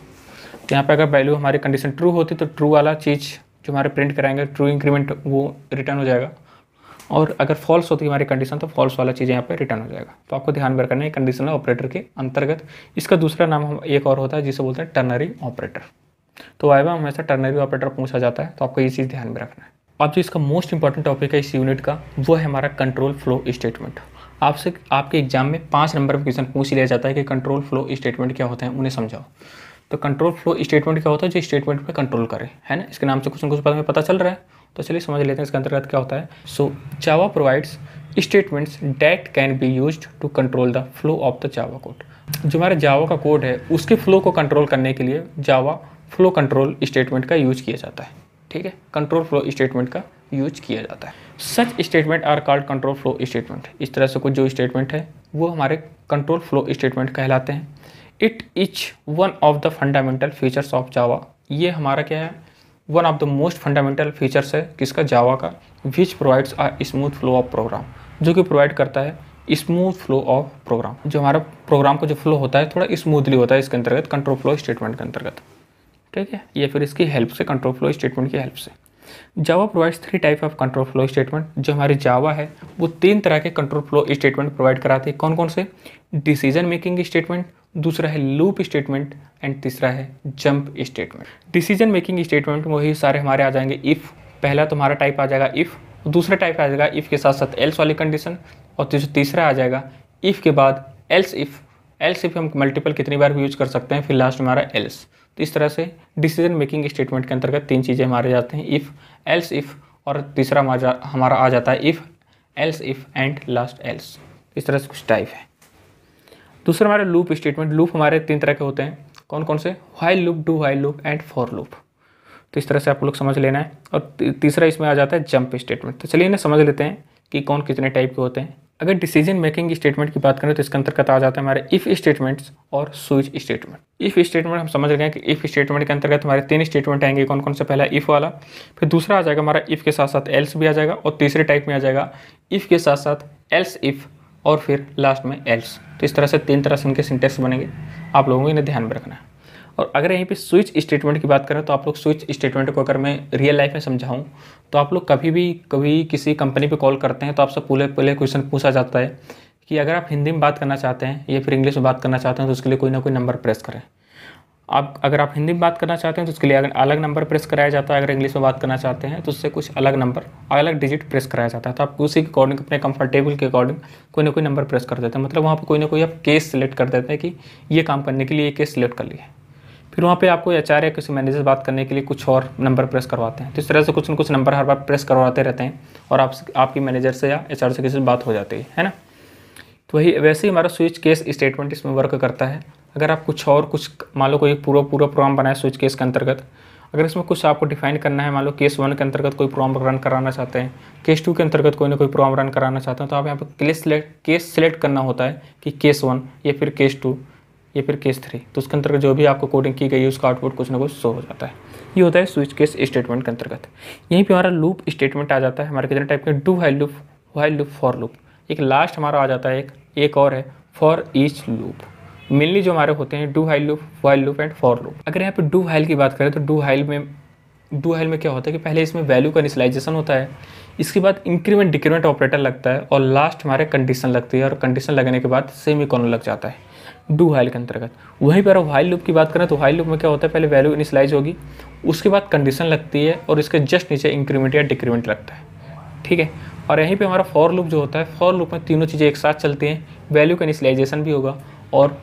तो यहाँ पे अगर वैल्यू हमारी कंडीशन ट्रू होती तो ट्रू वाला चीज़ जो हमारे प्रिंट कराएंगे ट्रू इंक्रीमेंट वो रिटर्न हो जाएगा, और अगर फॉल्स होती है हमारी कंडीशन तो फॉल्स वाला चीज़ यहाँ पे रिटर्न हो जाएगा। तो आपको ध्यान में रखना है कंडीशनल ऑपरेटर के अंतर्गत। इसका दूसरा नाम हम एक और होता है जिसे बोलते हैं टर्नरी ऑपरेटर। तो वाइवा में हमेशा टर्नरी ऑपरेटर पूछा जाता है, तो आपको ये चीज़ ध्यान में रखना है। अब जो इसका मोस्ट इंपॉर्टेंट टॉपिक है इस यूनिट का वो है हमारा कंट्रोल फ्लो स्टेटमेंट। आपसे आपके एग्जाम में 5 नंबर पर क्वेश्चन पूछ लिया जाता है कि कंट्रोल फ्लो स्टेटमेंट क्या होते हैं, उन्हें समझाओ। तो कंट्रोल फ्लो स्टेटमेंट क्या होता है, जो स्टेटमेंट पे कंट्रोल करे, है ना। इसके नाम से कुछ न कुछ बाद में पता चल रहा है, तो चलिए समझ लेते हैं इसके अंतर्गत क्या होता है। So Java provides statements that can be used to control the flow of the Java code. जो हमारा जावा का कोड है उसके फ्लो को कंट्रोल करने के लिए जावा फ्लो कंट्रोल स्टेटमेंट का यूज किया जाता है, ठीक है। कंट्रोल फ्लो स्टेटमेंट का यूज किया जाता है। Such statement are called control flow statement. इस तरह से कुछ जो स्टेटमेंट है वो हमारे कंट्रोल फ्लो स्टेटमेंट कहलाते हैं। It is one of the fundamental features of Java. ये हमारा क्या है, one of the most fundamental features है किसका, जावा का। Which provides a smooth flow of program, जो कि प्रोवाइड करता है स्मूथ फ्लो ऑफ प्रोग्राम। जो हमारा प्रोग्राम का जो फ्लो होता है थोड़ा स्मूथली होता है इसके अंतर्गत, कंट्रोल फ्लो स्टेटमेंट के अंतर्गत, ठीक है। या फिर इसकी हेल्प से, कंट्रोल फ्लो स्टेटमेंट की हेल्प से। Java provides 3 type of control flow statement. जो हमारी जावा है वो 3 तरह के कंट्रोल फ्लो स्टेटमेंट प्रोवाइड कराती है। कौन कौन से, डिसीजन मेकिंग स्टेटमेंट, दूसरा है लूप स्टेटमेंट एंड तीसरा है jump statement. Decision making statement में वही सारे हमारे आ जाएंगे। इफ़ पहला तुम्हारा टाइप आ जाएगा इफ़, दूसरा टाइप आ जाएगा इफ़ के साथ साथ एल्स वाली कंडीशन, और तीसरा आ जाएगा इफ़ के बाद एल्स इफ़। एल्स इफ़ हम मल्टीपल कितनी बार भी यूज कर सकते हैं, फिर लास्ट हमारा एल्स। तो इस तरह से डिसीजन मेकिंग स्टेटमेंट के अंतर्गत 3 चीज़ें हमारे जाते हैं, इफ़, एल्स इफ़, और तीसरा हमारा आ जाता है if, else if and last else. इस तरह से कुछ टाइप है। दूसरा हमारा लूप स्टेटमेंट। लूप हमारे 3 तरह के होते हैं। कौन कौन से, while loop, do while loop and for loop. तो इस तरह से आप लोग समझ लेना है। और तीसरा इसमें आ जाता है जंप स्टेटमेंट। तो चलिए इन्हें समझ लेते हैं कि कौन कितने टाइप के होते हैं। अगर डिसीजन मेकिंग स्टेटमेंट की बात करें तो इसके अंतर्गत आ जाता है हमारे इफ़ स्टेटमेंट्स और स्विच स्टेटमेंट। इफ़ स्टेटमेंट हम समझ गए कि इफ़ स्टेटमेंट के अंतर्गत हमारे 3 स्टेटमेंट आएंगे। कौन कौन से, पहला इफ़ वाला, फिर दूसरा आ जाएगा हमारा इफ़ के साथ साथ एल्स भी आ जाएगा, और तीसरे टाइप में आ जाएगा इफ़ के साथ साथ एल्स इफ़, और फिर लास्ट में एल्स। तो इस तरह से 3 तरह से इनके सिंटेक्स बनेंगे, आप लोगों को इन्हें ध्यान में रखना है। और अगर यहीं पे स्विच स्टेटमेंट की बात करें तो आप लोग स्विच स्टेटमेंट को अगर मैं रियल लाइफ में समझाऊं तो आप लोग कभी किसी कंपनी पे कॉल करते हैं तो आपसे पहले क्वेश्चन पूछा जाता है कि अगर आप हिंदी में बात करना चाहते हैं या फिर इंग्लिश में बात करना चाहते हैं तो उसके लिए कोई ना कोई नंबर प्रेस करें। अगर आप हिंदी में बात करना चाहते हैं तो उसके लिए अलग नंबर प्रेस कराया जाता है। अगर इंग्लिश में बात करना चाहते हैं तो उससे कुछ अलग नंबर, अलग डिजिट प्रेस कराया जाता है। तो आप उसी के अकॉर्डिंग, अपने कंफर्टेबल के अकॉर्डिंग कोई ना कोई नंबर प्रेस कर देते हैं। मतलब वहाँ पर कोई ना कोई आप केस सिलेक्ट कर देते हैं कि ये काम करने के लिए ये केस सिलेक्ट कर लिए। फिर वहाँ पे आपको एचआर या किसी मैनेजर बात करने के लिए कुछ और नंबर प्रेस करवाते हैं। तो इस तरह से कुछ न कुछ नंबर हर बार प्रेस करवाते रहते हैं और आपकी मैनेजर से या एचआर से किसी से बात हो जाती है ना। तो वही वैसे ही हमारा स्विच केस स्टेटमेंट इसमें वर्क करता है। अगर आप कुछ मान लो कोई पूरा प्रोग्राम बनाए स्विच केस के अंतर्गत, अगर इसमें कुछ आपको डिफाइन करना है, मान लो केस 1 के अंतर्गत कोई प्रोग्राम रन कराना चाहते हैं, केस 2 के अंतर्गत कोई ना कोई प्रोग्राम रन कराना चाहते हैं, तो आप यहाँ पर केस सिलेक्ट करना होता है कि केस 1 या फिर केस 2 या फिर केस 3। तो उसके अंतर्गत जो भी आपको कोडिंग की गई है उसका आउटपुट कुछ ना कुछ शो हो जाता है। ये होता है स्विच केस स्टेटमेंट के अंतर्गत। यहीं पे हमारा लूप स्टेटमेंट आ जाता है। हमारे कितने टाइप के, do while loop, while loop, for loop. एक लास्ट हमारा आ जाता है एक और है फॉर ईच लूप। मेनली जो हमारे होते हैं do while loop and for loop. अगर यहाँ पे डू व्हाइल की बात करें तो डू व्हाइल में क्या होता है कि पहले इसमें वैल्यू का इनिशियलाइजेशन होता है, इसके बाद इंक्रीमेंट डिक्रीमेंट ऑपरेटर लगता है, और लास्ट हमारे कंडीशन लगती है, और कंडीशन लगने के बाद सेमीकोलन लग जाता है डू व्हाइल के अंतर्गत। वहीं पर व्हाइल लूप की बात करें तो व्हाइल लूप में क्या होता है, पहले वैल्यू इनिशियलाइज होगी, उसके बाद कंडीशन लगती है, और इसके जस्ट नीचे इंक्रीमेंट या डिक्रीमेंट लगता है, ठीक है। और यहीं पे हमारा फॉर लूप जो होता है, फॉर लूप में तीनों चीज़ें एक साथ चलती हैं, वैल्यू का इनिशियलाइजेशन भी होगा और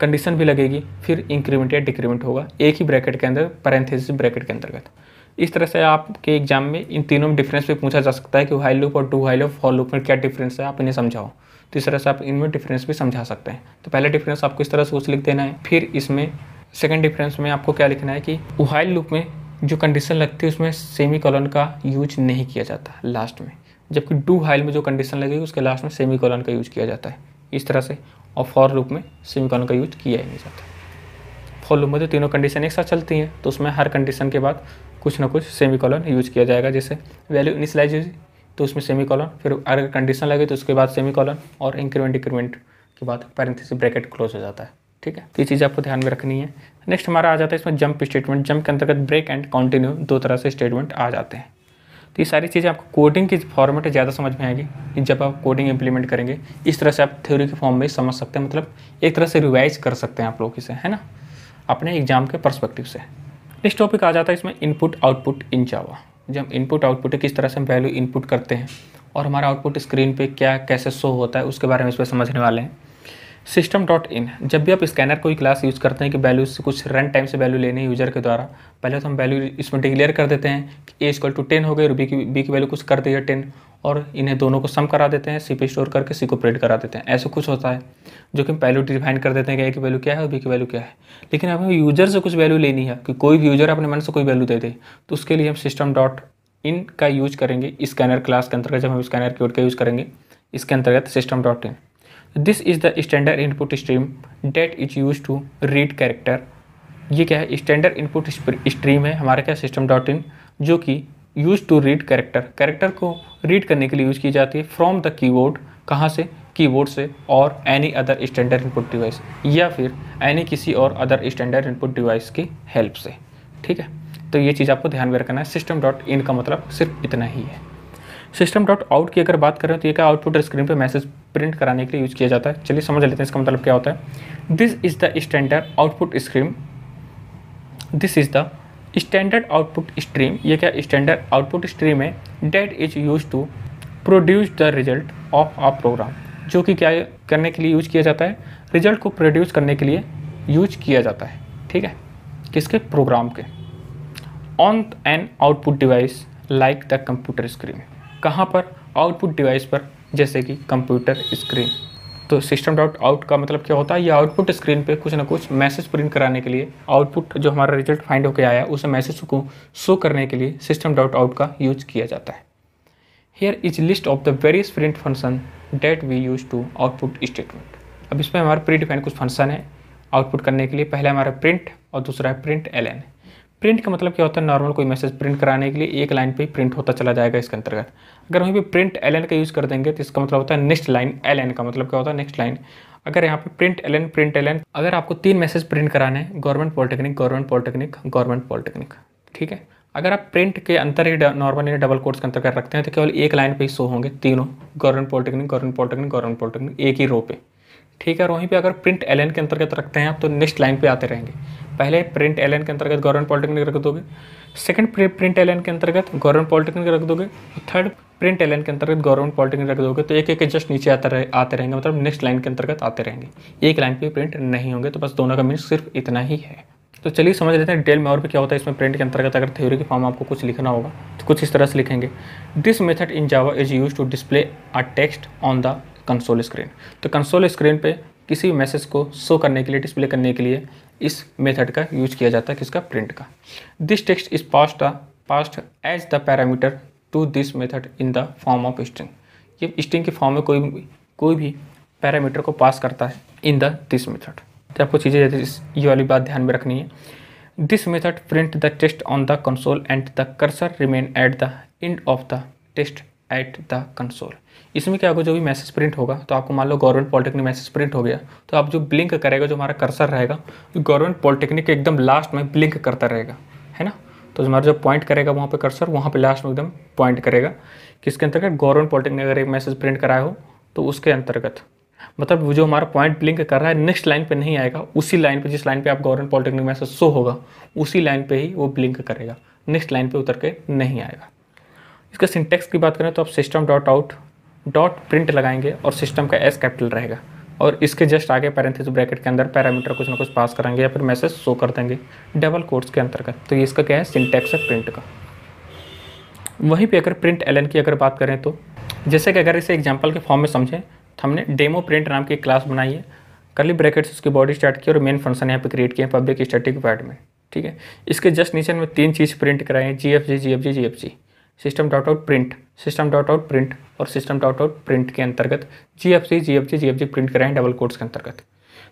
कंडीशन भी लगेगी, फिर इंक्रीमेंट या डिक्रीमेंट होगा एक ही ब्रैकेट के अंदर, पैरेंथेसिस ब्रैकेट के अंतर्गत। इस तरह से आपके एग्जाम में इन तीनों में डिफरेंस भी पूछा जा सकता है कि व्हाइल लूप और डू व्हाइल और फॉर लूप में क्या डिफरेंस है, आप इन्हें समझाओ। तो इस तरह से आप इनमें डिफरेंस भी समझा सकते हैं। तो पहला डिफरेंस आपको इस तरह से कुछ लिख देना है। फिर इसमें सेकंड डिफरेंस में आपको क्या लिखना है कि व्हाइल लूप में जो कंडीशन लगती है उसमें सेमीकोलन का यूज नहीं किया जाता लास्ट में, जबकि डू व्हाइल में जो कंडीशन लगेगी उसके लास्ट में सेमीकोलन का यूज किया जाता है इस तरह से। और फॉर लूप में सेमीकोलन का यूज किया ही नहीं जाता। फॉर लूप में तो तीनों कंडीशन एक साथ चलती हैं, तो उसमें हर कंडीशन के बाद कुछ ना कुछ सेमीकोलन यूज किया जाएगा। जैसे वैल्यू इनिशियलाइज हुई तो उसमें सेमीकोलन, फिर अगर कंडीशन लगे तो उसके बाद सेमीकोलन, और इंक्रीमेंट डिक्रीमेंट के बाद पैरेंथेसिस ब्रैकेट क्लोज हो जाता है, ठीक है, तो ये चीज़ आपको ध्यान में रखनी है। नेक्स्ट हमारा आ जाता है इसमें जंप स्टेटमेंट। जंप के अंतर्गत ब्रेक एंड कंटिन्यू 2 तरह से स्टेटमेंट आ जाते हैं। तो ये सारी चीज़ें आपको कोडिंग की फॉर्मेट ज़्यादा समझ में आएगी कि जब आप कोडिंग इंप्लीमेंट करेंगे। इस तरह से आप थ्योरी के फॉर्म में समझ सकते हैं, मतलब एक तरह से रिवाइज कर सकते हैं आप लोग इसे, है ना, अपने एग्जाम के पर्सपेक्टिव से। नेक्स्ट टॉपिक आ जाता है इसमें इनपुट आउटपुट इन जावा। जब हम इनपुट आउटपुट है किस तरह से हम वैल्यू इनपुट करते हैं और हमारा आउटपुट स्क्रीन पे क्या कैसे शो होता है उसके बारे में इसमें समझने वाले हैं। सिस्टम डॉट इन, जब भी आप स्कैनर कोई क्लास यूज़ करते हैं कि वैल्यू से कुछ रन टाइम से वैल्यू लेनी है यूजर के द्वारा, पहले तो हम वैल्यू इसमें डिक्लेयर कर देते हैं कि A=10 हो गई और बी की वैल्यू कुछ कर दी है 10, और इन्हें दोनों को सम करा देते हैं, सी पे स्टोर करके सी को प्रिंट करा देते हैं। ऐसा कुछ होता है जो कि हम पहले डिफाइन कर देते हैं कि A की वैल्यू क्या है और बी की वैल्यू क्या है। लेकिन हमें यूजर से कुछ वैल्यू लेनी है कि कोई भी यूजर अपने मन से कोई वैल्यू दे दे, तो उसके लिए हम सिस्टम डॉट इन का यूज करेंगे स्कैनर क्लास के अंतर्गत। जब हम स्कैनर कीवर्ड का यूज़ करेंगे इसके अंतर्गत system dot in. This is the standard input stream that is use to read character. ये क्या है, स्टैंडर्ड इनपुट स्ट्रीम है हमारा क्या सिस्टम डॉट इन, जो कि use to read character, character को रीड करने के लिए यूज़ की जाती है फ्रॉम द कीबोर्ड, कहाँ से, कीबोर्ड से, और any other standard input device, या फिर एनी किसी और अदर स्टैंडर्ड इनपुट डिवाइस की हेल्प से। ठीक है, तो ये चीज़ आपको ध्यान में रखना है। सिस्टम डॉट इन का मतलब सिर्फ इतना ही है। सिस्टम डॉट आउट की अगर बात करें तो ये क्या आउटपुट स्क्रीन पे मैसेज प्रिंट कराने के लिए यूज़ किया जाता है। चलिए समझ लेते हैं इसका मतलब क्या होता है। This is the standard output stream, this is the standard output stream, ये क्या स्टैंडर्ड आउटपुट स्ट्रीम है that is use to produce the result of a program, जो कि क्या करने के लिए यूज किया जाता है, रिजल्ट को प्रोड्यूस करने के लिए यूज किया जाता है। ठीक है, किसके, प्रोग्राम के। On an output device like the computer screen, कहाँ पर, आउटपुट डिवाइस पर, जैसे कि कंप्यूटर स्क्रीन। तो सिस्टम डॉट आउट का मतलब क्या होता है, ये आउटपुट स्क्रीन पे कुछ ना कुछ मैसेज प्रिंट कराने के लिए, आउटपुट जो हमारा रिजल्ट फाइंड होकर आया उस मैसेज को शो करने के लिए सिस्टम डॉट आउट का यूज किया जाता है। Here is list of the various print function that we use to output statement. अब इसमें हमारे प्री डिफाइंड कुछ फंक्शन है आउटपुट करने के लिए। पहला हमारा प्रिंट और दूसरा है प्रिंट एलएन। प्रिंट का मतलब क्या होता है, नॉर्मल कोई मैसेज प्रिंट कराने के लिए एक लाइन पे ही प्रिंट होता चला जाएगा इसके अंतर्गत। अगर वहीं पे प्रिंट एलएन का यूज़ कर देंगे तो इसका मतलब होता है नेक्स्ट लाइन। एलएन का मतलब क्या होता है, नेक्स्ट लाइन। अगर यहाँ पे प्रिंट एलएन अगर आपको 3 मैसेज प्रिंट कराने हैं, government polytechnic, government polytechnic, government polytechnic, ठीक है, अगर आप प्रिंट के अंतर ही नॉर्मली डबल कोट्स के अंतर्गत रखते हैं तो केवल एक लाइन पे ही शो होंगे तीनों, government polytechnic, government polytechnic, government polytechnic, एक ही रो पे। ठीक है, और वहीं पे अगर प्रिंट एलएन के अंतर्गत रखते हैं आप तो नेक्स्ट लाइन पे आते रहेंगे। पहले प्रिंट एलएन के अंतर्गत गवर्नमेंट पॉलिटेक्निक रख दोगे, सेकंड प्रिंट एलएन के अंतर्गत गवर्नमेंट पॉलिटेक्निक रख दोगे, थर्ड प्रिंट एलएन के अंतर्गत गवर्नमेंट पॉलिटेक्निक रख दोगे, तो एक एक जस्ट नीचे आते रहेंगे, मतलब नेक्स्ट लाइन के अंतर्गत आते रहेंगे, एक लाइन पे प्रिंट नहीं होंगे। तो बस दोनों का मीन्स सिर्फ इतना ही है। तो चलिए समझ लेते हैं डिटेल में और भी क्या होता है इसमें प्रिंट के अंतर्गत। अगर थ्योरी के फॉर्म आपको कुछ लिखना होगा तो कुछ इस तरह से लिखेंगे, this method in Java is use to display a text on the console screen. तो कंसोल स्क्रीन पे किसी भी मैसेज को शो करने के लिए, डिस्प्ले करने के लिए इस मेथड का यूज किया जाता है, किसका, प्रिंट का। This text is passed as the parameter to this method in the form of string. ये स्ट्रिंग के फॉर्म में कोई भी पैरामीटर को पास करता है इन द दिस मेथड। तो आपको चीज़ें ये वाली बात ध्यान में रखनी है। This method print the text on the console and the cursor remain at the end of the text at the console. इसमें क्या होगा, जो भी मैसेज प्रिंट होगा, तो आपको मान लो गवर्नमेंट पॉलिटेक्निक मैसेज प्रिंट हो गया, तो आप जो ब्लिंक करेगा, जो हमारा कर्सर रहेगा, गवर्नमेंट पॉलिटेक्निक के एकदम लास्ट में ब्लिंक करता रहेगा, है ना। तो हमारा जो पॉइंट करेगा वहाँ पे कर्सर, वहाँ पे लास्ट में एकदम पॉइंट करेगा किसके अंतर्गत, गवर्नमेंट पॉलिटेक्निक अगर एक मैसेज प्रिंट कराया हो तो उसके अंतर्गत। मतलब वो जो हमारा पॉइंट ब्लिंक कर रहा है नेक्स्ट लाइन पे नहीं आएगा, उसी लाइन पे, जिस लाइन पे आप गवर्नमेंट पॉलिटेक्निक मैसेज शो होगा उसी लाइन पे ही वो ब्लिंक करेगा, नेक्स्ट लाइन पे उतर के नहीं आएगा। इसका सिंटेक्स की बात करें तो आप system dot out dot print लगाएंगे और सिस्टम का एस कैपिटल रहेगा, और इसके जस्ट आगे पैरेंथेसिस ब्रैकेट के अंदर पैरामीटर कुछ ना कुछ पास करेंगे या फिर मैसेज शो कर देंगे डबल कोट्स के अंतर्गत। तो ये इसका क्या है, सिंटेक्स है प्रिंट का। वहीं पे अगर प्रिंट एलएन की अगर बात करें तो जैसे कि अगर इसे एग्जांपल के फॉर्म में समझें तो हमने डेमो प्रिंट नाम की एक क्लास बनाई है, कर्ली ब्रैकेट से उसकी बॉडी स्टार्ट की और मेन फंक्शन यहाँ पे क्रिएट किए पब्लिक स्टैटिक वॉइड में। ठीक है, इसके जस्ट नीचे में 3 चीज़ प्रिंट कराए हैं, GFG, system dot out print, system dot out print और सिस्टम डॉट आउट प्रिंट के अंतर्गत GFG प्रिंट कराए हैं डबल कोट्स के अंतर्गत।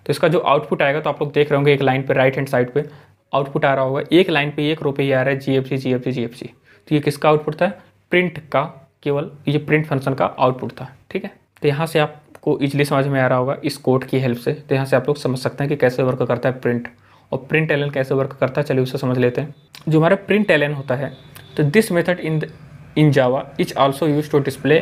तो इसका जो आउटपुट आएगा तो आप लोग देख रहे होंगे एक लाइन पे राइट हैंड साइड पे आउटपुट आ रहा होगा, एक लाइन पे एक रो पे ही आ रहा है GFG। तो ये किसका आउटपुट था, प्रिंट का, केवल ये प्रिंट फंक्शन का आउटपुट था। ठीक है, तो यहाँ से आप आपको इजीली समझ में आ रहा होगा इस कोड की हेल्प से। तो यहाँ से आप लोग समझ सकते हैं कि कैसे वर्क करता है प्रिंट, और प्रिंट एलन कैसे वर्क करता है, चलिए उसे समझ लेते हैं। जो हमारा प्रिंट एलन होता है, तो this method in Java is also use to display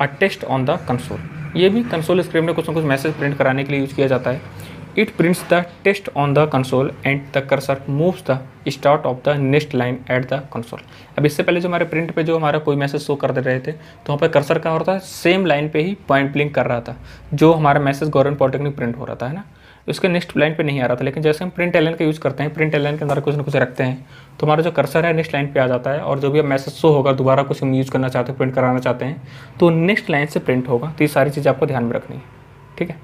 a text on the console. ये भी कंसोल स्क्रीन में कुछ ना कुछ मैसेज प्रिंट कराने के लिए यूज किया जाता है। It prints the text on the console and the cursor moves the start of the next line at the console. अब इससे पहले जो हमारे प्रिंट पे जो हमारा कोई मैसेज शो कर दे रहे थे, तो वहाँ पर कर्सर क्या हो रहा था, सेम लाइन पे ही पॉइंट ब्लिंक कर रहा था, जो हमारा मैसेज गवर्नमेंट पॉलिटेक्निक प्रिंट हो रहा था, है ना, उसके नेक्स्ट लाइन पे नहीं आ रहा था। लेकिन जैसे हम प्रिंट एलन का यूज़ करते हैं, प्रिंट एलन के अंदर कुछ ना कुछ रखते हैं, तो हमारा जो कर्सर है नेक्स्ट लाइन पे आ जाता है, और जो भी अब मैसेज शो होगा दोबारा कुछ हम यूज़ करना चाहते हैं, प्रिंट कराना चाहते हैं, तो नेक्स्ट लाइन से प्रिंट होगा। तो ये सारी चीज़ें आपको ध्यान में रखनी है, ठीक है।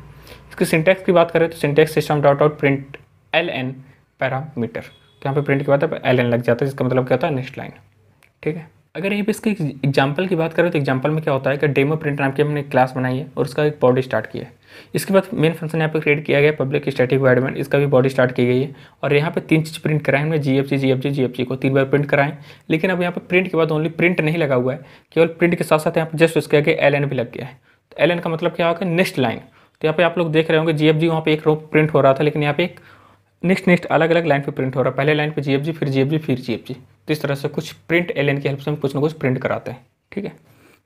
इसकी सिंटैक्स की बात करें तो syntax system dot out print L parameter, तो यहाँ पे प्रिंट के बाद एल लग जाता है, जिसका मतलब क्या होता है, नेक्स्ट लाइन, ठीक है। अगर यहीं पे इसके एग्जांपल की बात करें तो एग्जांपल में क्या होता है कि डेमो प्रिंट नाम की हमने क्लास बनाई है और उसका एक बॉडी स्टार्ट किया है। इसके बाद मेन फंक्शन यहाँ पे क्रिएट किया गया पब्लिक स्टैटिक वॉइड, इसका भी बॉडी स्टार्ट की गई है। और यहाँ पे 3 चीज़ प्रिंट कराएं हमने, जीएफजी को 3 बार प्रिंट कराएं। लेकिन अब यहाँ पे प्रिंट के बाद ओनली प्रिंट नहीं लगा हुआ है, केवल प्रिंट के साथ साथ यहाँ पे जस्ट उसके आगे एल भी लग गया है। तो एल का मतलब क्या होगा, नेक्स्ट लाइन। तो यहाँ पे आप लोग देख रहे होंगे जीएफजी वहाँ पे एक रो प्रिंट हो रहा था, लेकिन यहाँ पे एक नेक्स्ट अलग अलग लाइन पे प्रिंट हो रहा है। पहले लाइन पे जीएफजी, फिर जीएफजी, फिर जीएफजी। तो इस तरह से कुछ प्रिंट एलन की हेल्प से हम कुछ ना कुछ प्रिंट कराते हैं, ठीक है।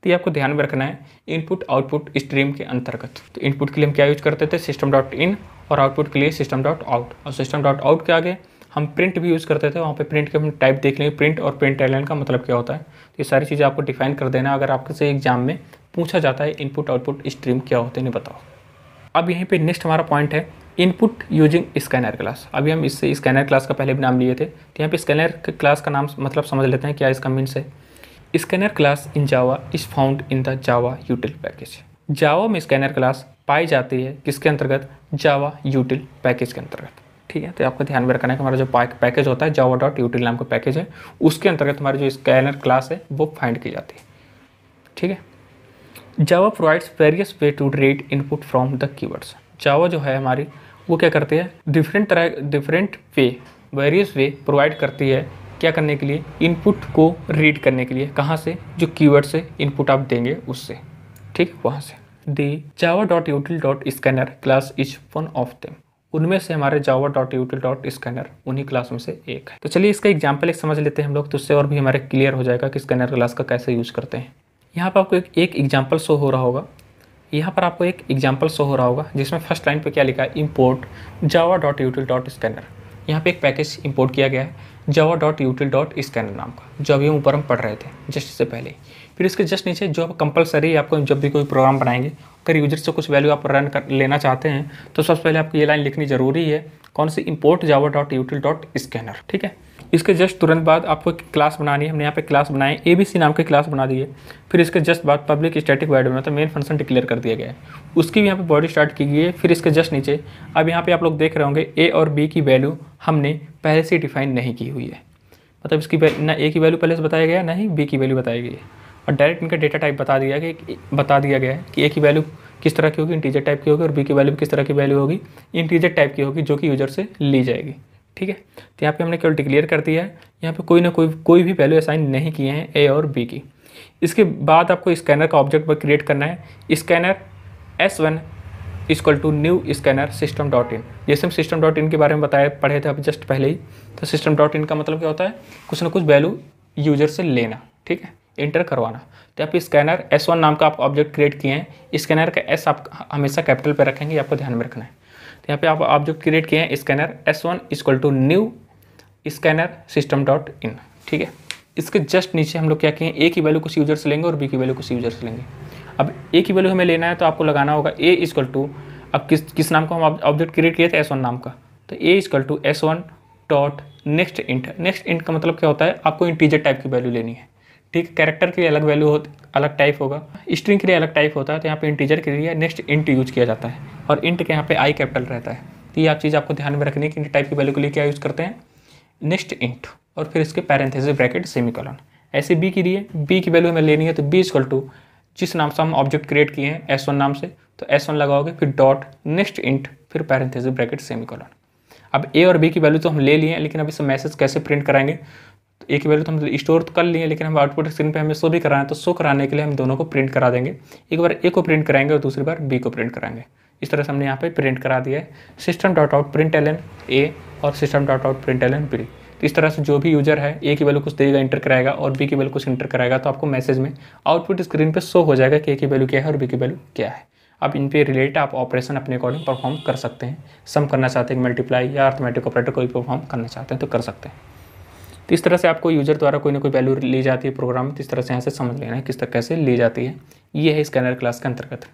तो ये आपको ध्यान में रखना है इनपुट आउटपुट स्ट्रीम के अंतर्गत। तो इनपुट के लिए हम क्या यूज करते थे, सिस्टम डॉट इन, और आउटपुट के लिए सिस्टम डॉट आउट। और सिस्टम डॉट आउट के आगे हम प्रिंट भी यूज़ करते थे। वहाँ पे प्रिंट के हम टाइप देख लेंगे, प्रिंट और प्रिंट एलन का मतलब क्या होता है। तो ये सारी चीज़ें आपको डिफाइन कर देना, अगर आपके से एग्जाम में पूछा जाता है इनपुट आउटपुट स्ट्रीम क्या होते हैं, नहीं बताओ। अब यहीं पे नेक्स्ट हमारा पॉइंट है इनपुट यूजिंग स्कैनर क्लास। अभी हम इससे स्कैनर क्लास का पहले भी नाम लिए थे, तो यहाँ पे स्कैनर क्लास का नाम मतलब समझ लेते हैं क्या इसका मीन्स है। Scanner class in Java is found in the Java util package. Java में स्कैनर क्लास पाई जाती है किसके अंतर्गत, जावा यूटिल पैकेज के अंतर्गत, ठीक है। तो आपको ध्यान में रखना है कि हमारा जो पैकेज होता है जावा डॉट यूटिल नाम का पैकेज है, उसके अंतर्गत हमारी जो स्कैनर क्लास है वो फाइंड की जाती है, ठीक है। Java provides various way to read input from the keywords. Java जो है हमारी वो क्या करती है, डिफरेंट वेरियस वे प्रोवाइड करती है क्या करने के लिए, इनपुट को रीड करने के लिए। कहाँ से, जो कीवर्ड से इनपुट आप देंगे उससे, ठीक, वहाँ से। The Java dot util dot scanner class is one of them. उनमें से हमारे Java dot util dot scanner उन्हीं क्लास में से एक है। तो चलिए इसका एग्जाम्पल एक समझ लेते हैं हम लोग, तो उससे और भी हमारे क्लियर हो जाएगा कि स्कैनर क्लास का कैसे यूज़ करते हैं। यहाँ पर आपको एक एग्जाम्पल शो हो रहा होगा, यहाँ पर आपको एक एग्जाम्पल शो हो रहा होगा जिसमें फर्स्ट लाइन पे क्या लिखा है, import Java dot util dot scanner. यहाँ पे एक पैकेज इंपोर्ट किया गया है जावा डॉट यूटिल डॉट स्कैनर नाम का, जो अभी हम ऊपर हम पढ़ रहे थे जस्ट इससे पहले। फिर इसके जस्ट नीचे जो कंपलसरी आपको जब भी कोई प्रोग्राम बनाएंगे, अगर यूजर से कुछ वैल्यू आप रन कर लेना चाहते हैं तो सबसे पहले आपको ये लाइन लिखनी जरूरी है, कौन सी, import Java dot util dot scanner, ठीक है। इसके जस्ट तुरंत बाद आपको एक क्लास बनानी है, हमने यहाँ पे क्लास बनाए ABC नाम की क्लास बना दी है। फिर इसके जस्ट बाद पब्लिक स्टैटिक वॉइड में, मतलब मेन फंक्शन डिक्लेयर कर दिया गया है, उसकी भी यहाँ पे बॉडी स्टार्ट की गई है। फिर इसके जस्ट नीचे अब यहाँ पे आप लोग देख रहे होंगे A और B की वैल्यू हमने पहले से डिफाइन नहीं की हुई है, मतलब इसकी ना A की वैल्यू पहले से बताया गया, ना ही B की वैल्यू बताई गई है, और डायरेक्ट इनका डेटा टाइप बता दिया गया है कि A की वैल्यू किस तरह की होगी, इंटीजर टाइप की होगी, और B की वैल्यू किस तरह की वैल्यू होगी, इंटीजर टाइप की होगी, जो कि यूजर से ली जाएगी, ठीक है। तो यहाँ पे हमने केवल डिक्लेयर कर दिया है, यहाँ पे कोई भी वैल्यू असाइन नहीं किए हैं A और B की। इसके बाद आपको स्कैनर का ऑब्जेक्ट पर क्रिएट करना है, scanner S1 equal to new scanner system dot in. जैसे हम सिस्टम डॉट इन के बारे में पढ़े थे अभी जस्ट पहले ही, तो सिस्टम डॉट इन का मतलब क्या होता है, कुछ ना कुछ वैल्यू यूजर से लेना, ठीक है, इंटर करवाना। तो आप स्कैनर S1 नाम का आप ऑब्जेक्ट क्रिएट किए हैं, स्कैनर का S आप हमेशा कैपिटल पे रखेंगे, आपको ध्यान में रखना है। तो यहाँ पे आप ऑब्जेक्ट क्रिएट किए हैं scanner S1 equal to new scanner system dot in, ठीक है। इसके जस्ट नीचे हम लोग क्या किए, A की वैल्यू कुछ यूजर से लेंगे और B की वैल्यू कुछ यूजर से लेंगे। अब A की वैल्यू हमें लेना है तो आपको लगाना होगा A इक्वल टू, अब किस नाम का हम ऑब्जेक्ट क्रिएट किए थे, S1 नाम का, तो A equal to S1 dot next int. Next int का मतलब क्या होता है, आपको इंटीजर टाइप की वैल्यू लेनी है, ठीक। कैरेक्टर के लिए अलग वैल्यू अलग टाइप होगा, स्ट्रिंग के लिए अलग टाइप होता है, तो यहाँ पे इंटीजर के लिए नेक्स्ट इंट यूज किया जाता है, और इंट के यहाँ पे आई कैपिटल रहता है। तो ये आप चीज़ आपको ध्यान में रखनी है कि इंट टाइप की वैल्यू के लिए क्या यूज़ करते हैं, नेक्स्ट इंट, और फिर इसके पैरेंथेसिस ब्रैकेट सेमीकोलन। ऐसे B के लिए B की वैल्यू हमें लेनी है, तो B इक्वल टू जिस नाम से हम ऑब्जेक्ट क्रिएट किए हैं S1 नाम से, तो S1 लगाओगे, फिर डॉट नेक्स्ट इंट, फिर पैरेंथेसिस ब्रैकेट सेमीकोलन। अब A और B की वैल्यू तो हम ले लिए हैं, लेकिन अब इसे मैसेज कैसे प्रिंट कराएंगे, ए की वैल्यू तो हम स्टोर तो कर लिए, लेकिन हम आउटपुट स्क्रीन पे हमें शो भी कराना है, तो शो कराने के लिए हम दोनों को प्रिंट करा देंगे। एक बार ए को प्रिंट कराएंगे और दूसरी बार बी को प्रिंट कराएंगे। इस तरह से हमने यहाँ पे प्रिंट करा दिया है system dot out print L N A और system dot out print L N B. तो इस तरह से जो भी यूजर है ए की वैल्यू कुछ देगा, इंटर कराएगा, और बी की वैल्यू कुछ इंटर कराएगा, तो आपको मैसेज में आउटपुट स्क्रीन पे शो हो जाएगा कि ए की वैल्यू क्या है और बी की वैल्यू क्या है। अब इन पे रिलेट आप ऑपरेशन अपने अकॉर्डिंग परफॉर्म कर सकते हैं। सम करना चाहते हैं, मल्टीप्लाई या अर्थमेटिक ऑपरेटर कोई परफॉर्म करना चाहते हैं तो कर सकते हैं। तो इस तरह से आपको यूजर द्वारा कोई ना कोई वैल्यू ली जाती है प्रोग्राम में, तो इस तरह से यहाँ से समझ लेना है किस तरह कैसे ली जाती है। ये है स्कैनर क्लास के अंतर्गत।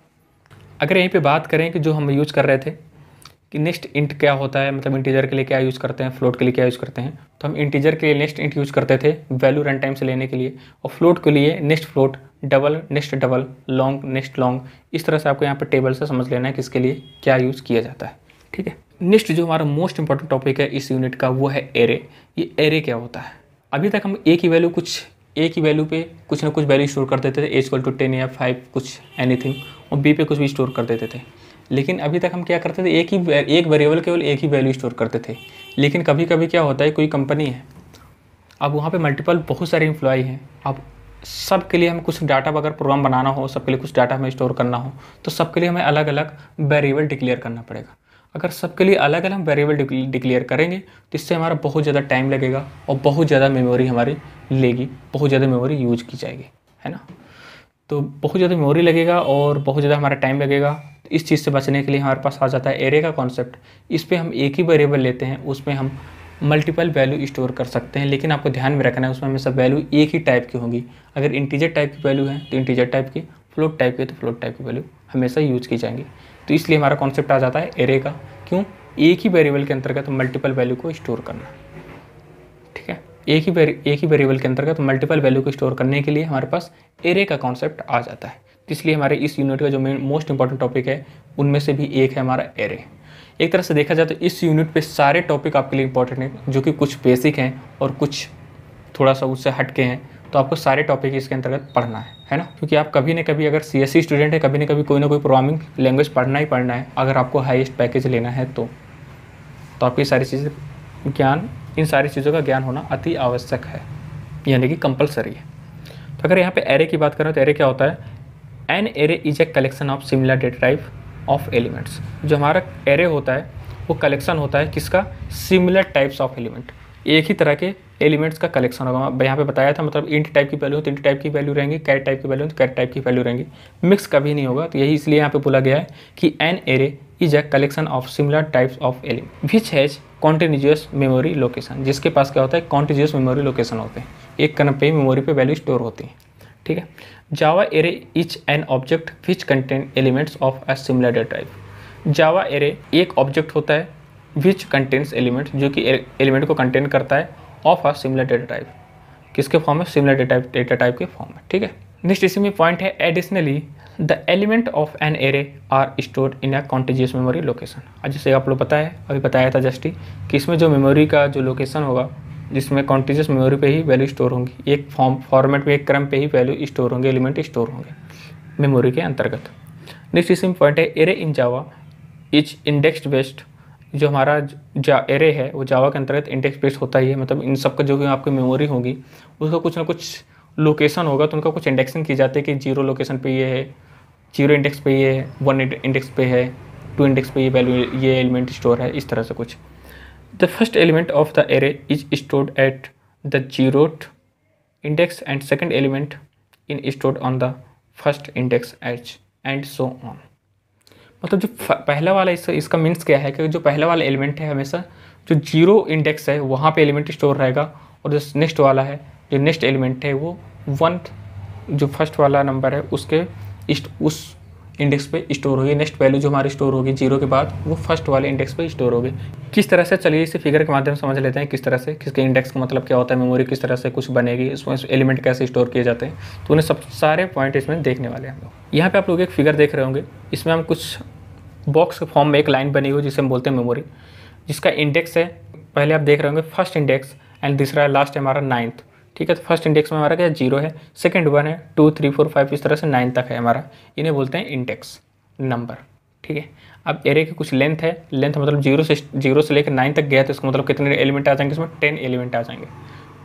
अगर यहीं पे बात करें कि जो हम यूज कर रहे थे कि नेक्स्ट इंट क्या होता है, मतलब इंटीजर के लिए क्या यूज़ करते हैं, फ्लोट के लिए क्या यूज़ करते हैं, तो हम इंटीजर के लिए नेक्स्ट इंट यूज़ करते थे वैल्यू रन टाइम से लेने के लिए, और फ्लोट के लिए next float, double next double, long next long. इस तरह से आपको यहाँ पर टेबल से समझ लेना है किसके लिए क्या यूज़ किया जाता है। ठीक है, नेक्स्ट जो हमारा मोस्ट इंपॉर्टेंट टॉपिक है इस यूनिट का वो है एरे। ये एरे क्या होता है? अभी तक हम ए की वैल्यू पे कुछ ना कुछ वैल्यू स्टोर कर देते थे, A=10 या 5 कुछ एनीथिंग, और बी पे कुछ भी स्टोर कर देते थे। लेकिन अभी तक हम क्या करते थे, एक वेरिएबल केवल एक ही वैल्यू स्टोर करते थे। लेकिन कभी कभी क्या होता है, कोई कंपनी है, अब वहाँ पे मल्टीपल बहुत सारे एम्प्लॉय हैं, अब सब के लिए हमें कुछ डाटा अगर प्रोग्राम बनाना हो, सबके लिए कुछ डाटा हमें स्टोर करना हो, तो सबके लिए हमें अलग अलग वेरिएबल डिक्लेयर करना पड़ेगा। अगर सबके लिए अलग अलग वेरिएबल डिक्लेयर करेंगे तो इससे हमारा बहुत ज़्यादा टाइम लगेगा और बहुत ज़्यादा मेमोरी हमारी लेगी, बहुत ज़्यादा मेमोरी यूज की जाएगी, है ना। तो बहुत ज़्यादा मेमोरी लगेगा और बहुत ज़्यादा हमारा टाइम लगेगा। तो इस चीज़ से बचने के लिए हमारे पास आ जाता है एरे का कॉन्सेप्ट। इस पर हम एक ही वेरिएबल लेते हैं, उसमें हम मल्टीपल वैल्यू स्टोर कर सकते हैं, लेकिन आपको ध्यान में रखना है उसमें हमेशा वैल्यू एक ही टाइप की होंगी। अगर इंटीजर टाइप की वैल्यू है तो इंटीजर टाइप की, फ्लोट टाइप की तो फ्लोट टाइप की वैल्यू हमेशा यूज की जाएंगी। तो इसलिए हमारा कॉन्सेप्ट आ जाता है एरे का। क्यों? एक ही वेरिएबल के अंतर्गत मल्टीपल वैल्यू को स्टोर करना। ठीक है, एक ही वेरिएबल के अंतर्गत मल्टीपल वैल्यू को स्टोर करने के लिए हमारे पास एरे का कॉन्सेप्ट आ जाता है। तो इसलिए हमारे इस यूनिट का जो मोस्ट इंपॉर्टेंट टॉपिक है उनमें से भी एक है हमारा एरे। एक तरह से देखा जाए तो इस यूनिट पे सारे टॉपिक आपके लिए इंपॉर्टेंट हैं, जो कि कुछ बेसिक हैं और कुछ थोड़ा सा उससे हट के हैं। तो आपको सारे टॉपिक इसके अंतर्गत पढ़ना है ना, क्योंकि आप कभी न कभी अगर CSE स्टूडेंट है, कभी न कभी कोई ना कोई प्रोग्रामिंग लैंग्वेज पढ़ना ही पढ़ना है। अगर आपको हाईएस्ट पैकेज लेना है तो आपकी सारी चीज़ें इन सारी चीज़ों का ज्ञान होना अति आवश्यक है, यानी कि कंपलसरी है। तो अगर यहाँ पे एरे की बात करें तो एरे क्या होता है? An array is a collection of similar data type of elements. जो हमारा एरे होता है वो कलेक्शन होता है किसका? सिमिलर टाइप्स ऑफ एलिमेंट, एक ही तरह के एलिमेंट्स का कलेक्शन होगा। यहाँ पे बताया था, मतलब इंट टाइप की वैल्यू हो तो इंट टाइप की वैल्यू रहेंगी, कैरेट टाइप की वैल्यू हो तो कैरेट टाइप की वैल्यू रहेंगी, मिक्स कभी नहीं होगा। तो यही इसलिए यहाँ पे बोला गया है कि an array is a collection of similar types of element which has continuous memory location. जिसके पास क्या होता है? कॉन्टिन्यूअस मेमोरी लोकेशन होते हैं, एक क्रम पे मेमोरी पे वैल्यू स्टोर होती है। ठीक है, Java array is an object which contain elements of a similar data type. Java array एक ऑब्जेक्ट होता है विच कंटेन्स एलिमेंट, जो कि एलिमेंट को कंटेन करता है of a similar data type. किसके फॉर्म में? सिमिलर डेटा टाइप के फॉर्म में। ठीक है, नेक्स्ट इसी में पॉइंट है additionally the element of an array are stored in a continuous memory location. आज जैसे आप लोग पता है, अभी बताया था जस्ट ही कि इसमें जो मेमोरी का जो लोकेशन होगा, जिसमें कॉन्टिन्यूअस मेमोरी पे ही वैल्यू स्टोर होंगी, एक फॉर्मेट में एक क्रम पे ही वैल्यू स्टोर होंगे, एलिमेंट स्टोर होंगे मेमोरी के अंतर्गत। नेक्स्ट इसी में पॉइंट है array in Java is index based. जो हमारा एरे है वो जावा के अंतर्गत इंडेक्स बेस्ड होता ही है, मतलब इन सब का जो भी आपकी मेमोरी होगी उसका कुछ ना कुछ लोकेशन होगा, तो उनका कुछ इंडेक्सिंग की जाती है कि 0 लोकेशन पे ये है, 0 इंडेक्स पे ये है, 1 इंडेक्स पे है, 2 इंडेक्स पे ये वैल्यू ये एलिमेंट स्टोर है, इस तरह से कुछ। The first element of the array is stored at the 0th index and second element in stored on the first index H and so on. मतलब जो पहला वाला इसका मीन्स क्या है कि जो पहला वाला एलिमेंट है हमेशा जो 0 इंडेक्स है वहाँ पे एलिमेंट स्टोर रहेगा, और जो नेक्स्ट वाला है, जो नेक्स्ट एलिमेंट है वो 1 जो फर्स्ट वाला नंबर है उसके उस इंडेक्स पे स्टोर होगी। नेक्स्ट वैल्यू जो हमारी स्टोर होगी 0 के बाद वो फर्स्ट वाले इंडेक्स पे स्टोर होगी। किस तरह से, चलिए इसे फिगर के माध्यम से समझ लेते हैं किस तरह से, किसके इंडेक्स का मतलब क्या होता है, मेमोरी किस तरह से कुछ बनेगी, इसमें एलिमेंट कैसे स्टोर किए जाते हैं, तो उन्हें सब सारे पॉइंट इसमें देखने वाले हैं हम लोग। यहाँ पे आप लोग एक फिगर देख रहे होंगे, इसमें हम कुछ बॉक्स के फॉर्म में एक लाइन बनी हुई जिसे हम बोलते हैं मेमोरी, जिसका इंडेक्स है, पहले आप देख रहे होंगे फर्स्ट इंडेक्स एंड दूसरा लास्ट है हमारा 9th। ठीक है, तो फर्स्ट इंडेक्स में हमारा क्या 0 है, सेकंड 1 है, 2 3 4 5 इस तरह से 9 तक है हमारा, इन्हें बोलते हैं इंडेक्स नंबर। ठीक है, अब एरे की कुछ लेंथ है, लेंथ मतलब 0 से लेकर 9 तक गया तो इसका मतलब कितने एलिमेंट आ जाएंगे, इसमें 10 एलिमेंट आ जाएंगे।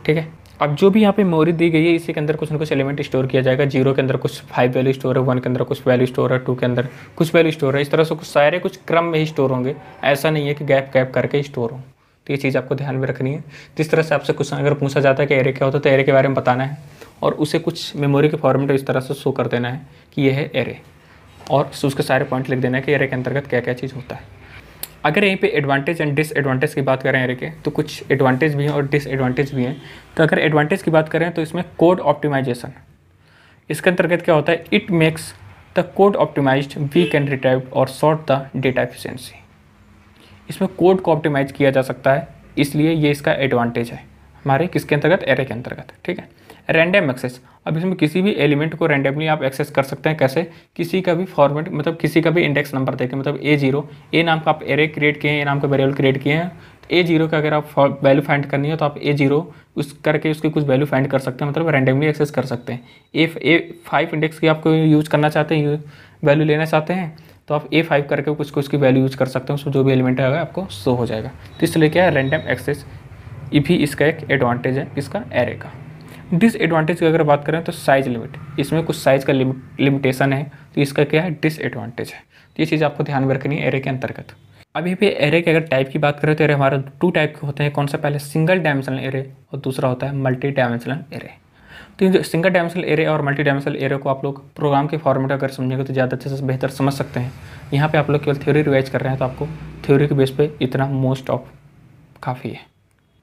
ठीक है, अब जो भी यहाँ पे मेमोरी दी गई है इसी के अंदर कुछ ना कुछ एलिमेंट स्टोर किया जाएगा। 0 के अंदर कुछ 5 वैल्यू स्टोर है, 1 के अंदर कुछ वैल्यू स्टोर है, 2 के अंदर कुछ वैल्यू स्टोर है। इस तरह से कुछ सारे कुछ क्रम में ही स्टोर होंगे, ऐसा नहीं है कि गैप गैप करके स्टोर हो। तो ये चीज़ आपको ध्यान में रखनी है। जिस तरह से आपसे कुछ अगर पूछा जाता है कि एरे क्या होता है तो एरे के बारे में बताना है और उसे कुछ मेमोरी के फॉर्मेट इस तरह से शो कर देना है कि यह है एरे, और उसके सारे पॉइंट लिख देना है कि एरे के अंतर्गत क्या क्या चीज़ होता है। अगर यहीं पे एडवांटेज एंड डिसएडवांटेज की बात करें एरे के, तो कुछ एडवांटेज भी हैं और डिसएडवांटेज भी हैं। तो अगर एडवांटेज की बात करें तो इसमें कोड ऑप्टिमाइजेशन, इसके अंतर्गत क्या होता है, it makes the code optimized, we can retrieve or sort the data efficiency. इसमें कोड को ऑप्टिमाइज किया जा सकता है, इसलिए ये इसका एडवांटेज है हमारे किसके अंतर्गत, एरे के अंतर्गत। ठीक है। रैंडम एक्सेस, अब इसमें किसी भी एलिमेंट को रैंडमली आप एक्सेस कर सकते हैं। कैसे, किसी का भी फॉर्मेट, मतलब किसी का भी इंडेक्स नंबर देके, मतलब A0, ए नाम का आप एरे क्रिएट किए हैं, ए नाम का वेरिएबल क्रिएट किए हैं, तो A0 का अगर आप वैल्यू फाइंड करनी है तो आप A0 उस करके उसकी कुछ वैल्यू फाइंड कर सकते हैं, मतलब रैंडमली एक्सेस कर सकते हैं। A5 इंडेक्स की आपको यूज करना चाहते हैं, वैल्यू लेना चाहते हैं, तो आप A5 करके कुछ उसकी वैल्यू यूज कर सकते हैं, उसमें जो भी एलिमेंट आएगा आपको शो हो जाएगा। तो इसलिए क्या है, रैंडम एक्सेस ये भी इसका एक एडवांटेज है, इसका एरे का। डिसएडवांटेज की अगर बात करें तो साइज लिमिट, इसमें कुछ साइज का लिमिटेशन है, तो इसका क्या है, डिसएडवांटेज है। तो ये चीज़ आपको ध्यान में रखनी है एरे के अंतर्गत। अभी पे एरे के अगर टाइप की बात करें तो एरे हमारा 2 टाइप के होते हैं। कौन सा, पहले सिंगल डायमेंशनल एरे और दूसरा होता है मल्टी डायमेंशनल एरे। तो ये सिंगल डायमेंशनल एरे और मल्टी डायमेंशनल एरे को आप लोग प्रोग्राम के फॉर्मेट अगर समझेंगे तो ज़्यादा अच्छे से बेहतर समझ सकते हैं। यहाँ पे आप लोग केवल थ्योरी रिवाइज कर रहे हैं तो आपको थ्योरी के बेस पे इतना मोस्ट ऑफ काफ़ी है।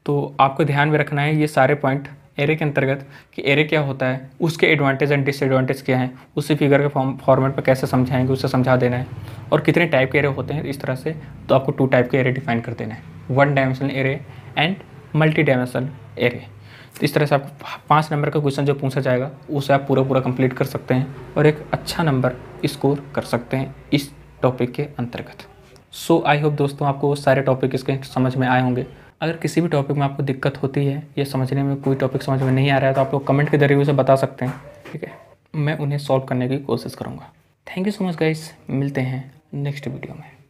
तो आपको ध्यान में रखना है ये सारे पॉइंट एरे के अंतर्गत कि एरे क्या होता है, उसके एडवांटेज एंड डिसएडवांटेज क्या हैं, उसी फिगर के फॉर्मेट पर कैसे समझाएंगे उसे समझा देना है, और कितने टाइप के एरे होते हैं इस तरह से। तो आपको 2 टाइप के एरे डिफाइन कर देना है, 1 dimensional array and multi dimensional array. तो इस तरह से आपको 5 नंबर का क्वेश्चन जो पूछा जाएगा उसे आप पूरा कंप्लीट कर सकते हैं और एक अच्छा नंबर स्कोर कर सकते हैं इस टॉपिक के अंतर्गत। सो आई होप दोस्तों आपको वो सारे टॉपिक इसके समझ में आए होंगे। अगर किसी भी टॉपिक में आपको दिक्कत होती है या समझने में कोई टॉपिक समझ में नहीं आ रहा है तो आप लोग कमेंट के जरिए उसे बता सकते हैं, ठीक है। मैं उन्हें सॉल्व करने की कोशिश करूँगा। Thank you so much guys, मिलते हैं नेक्स्ट वीडियो में।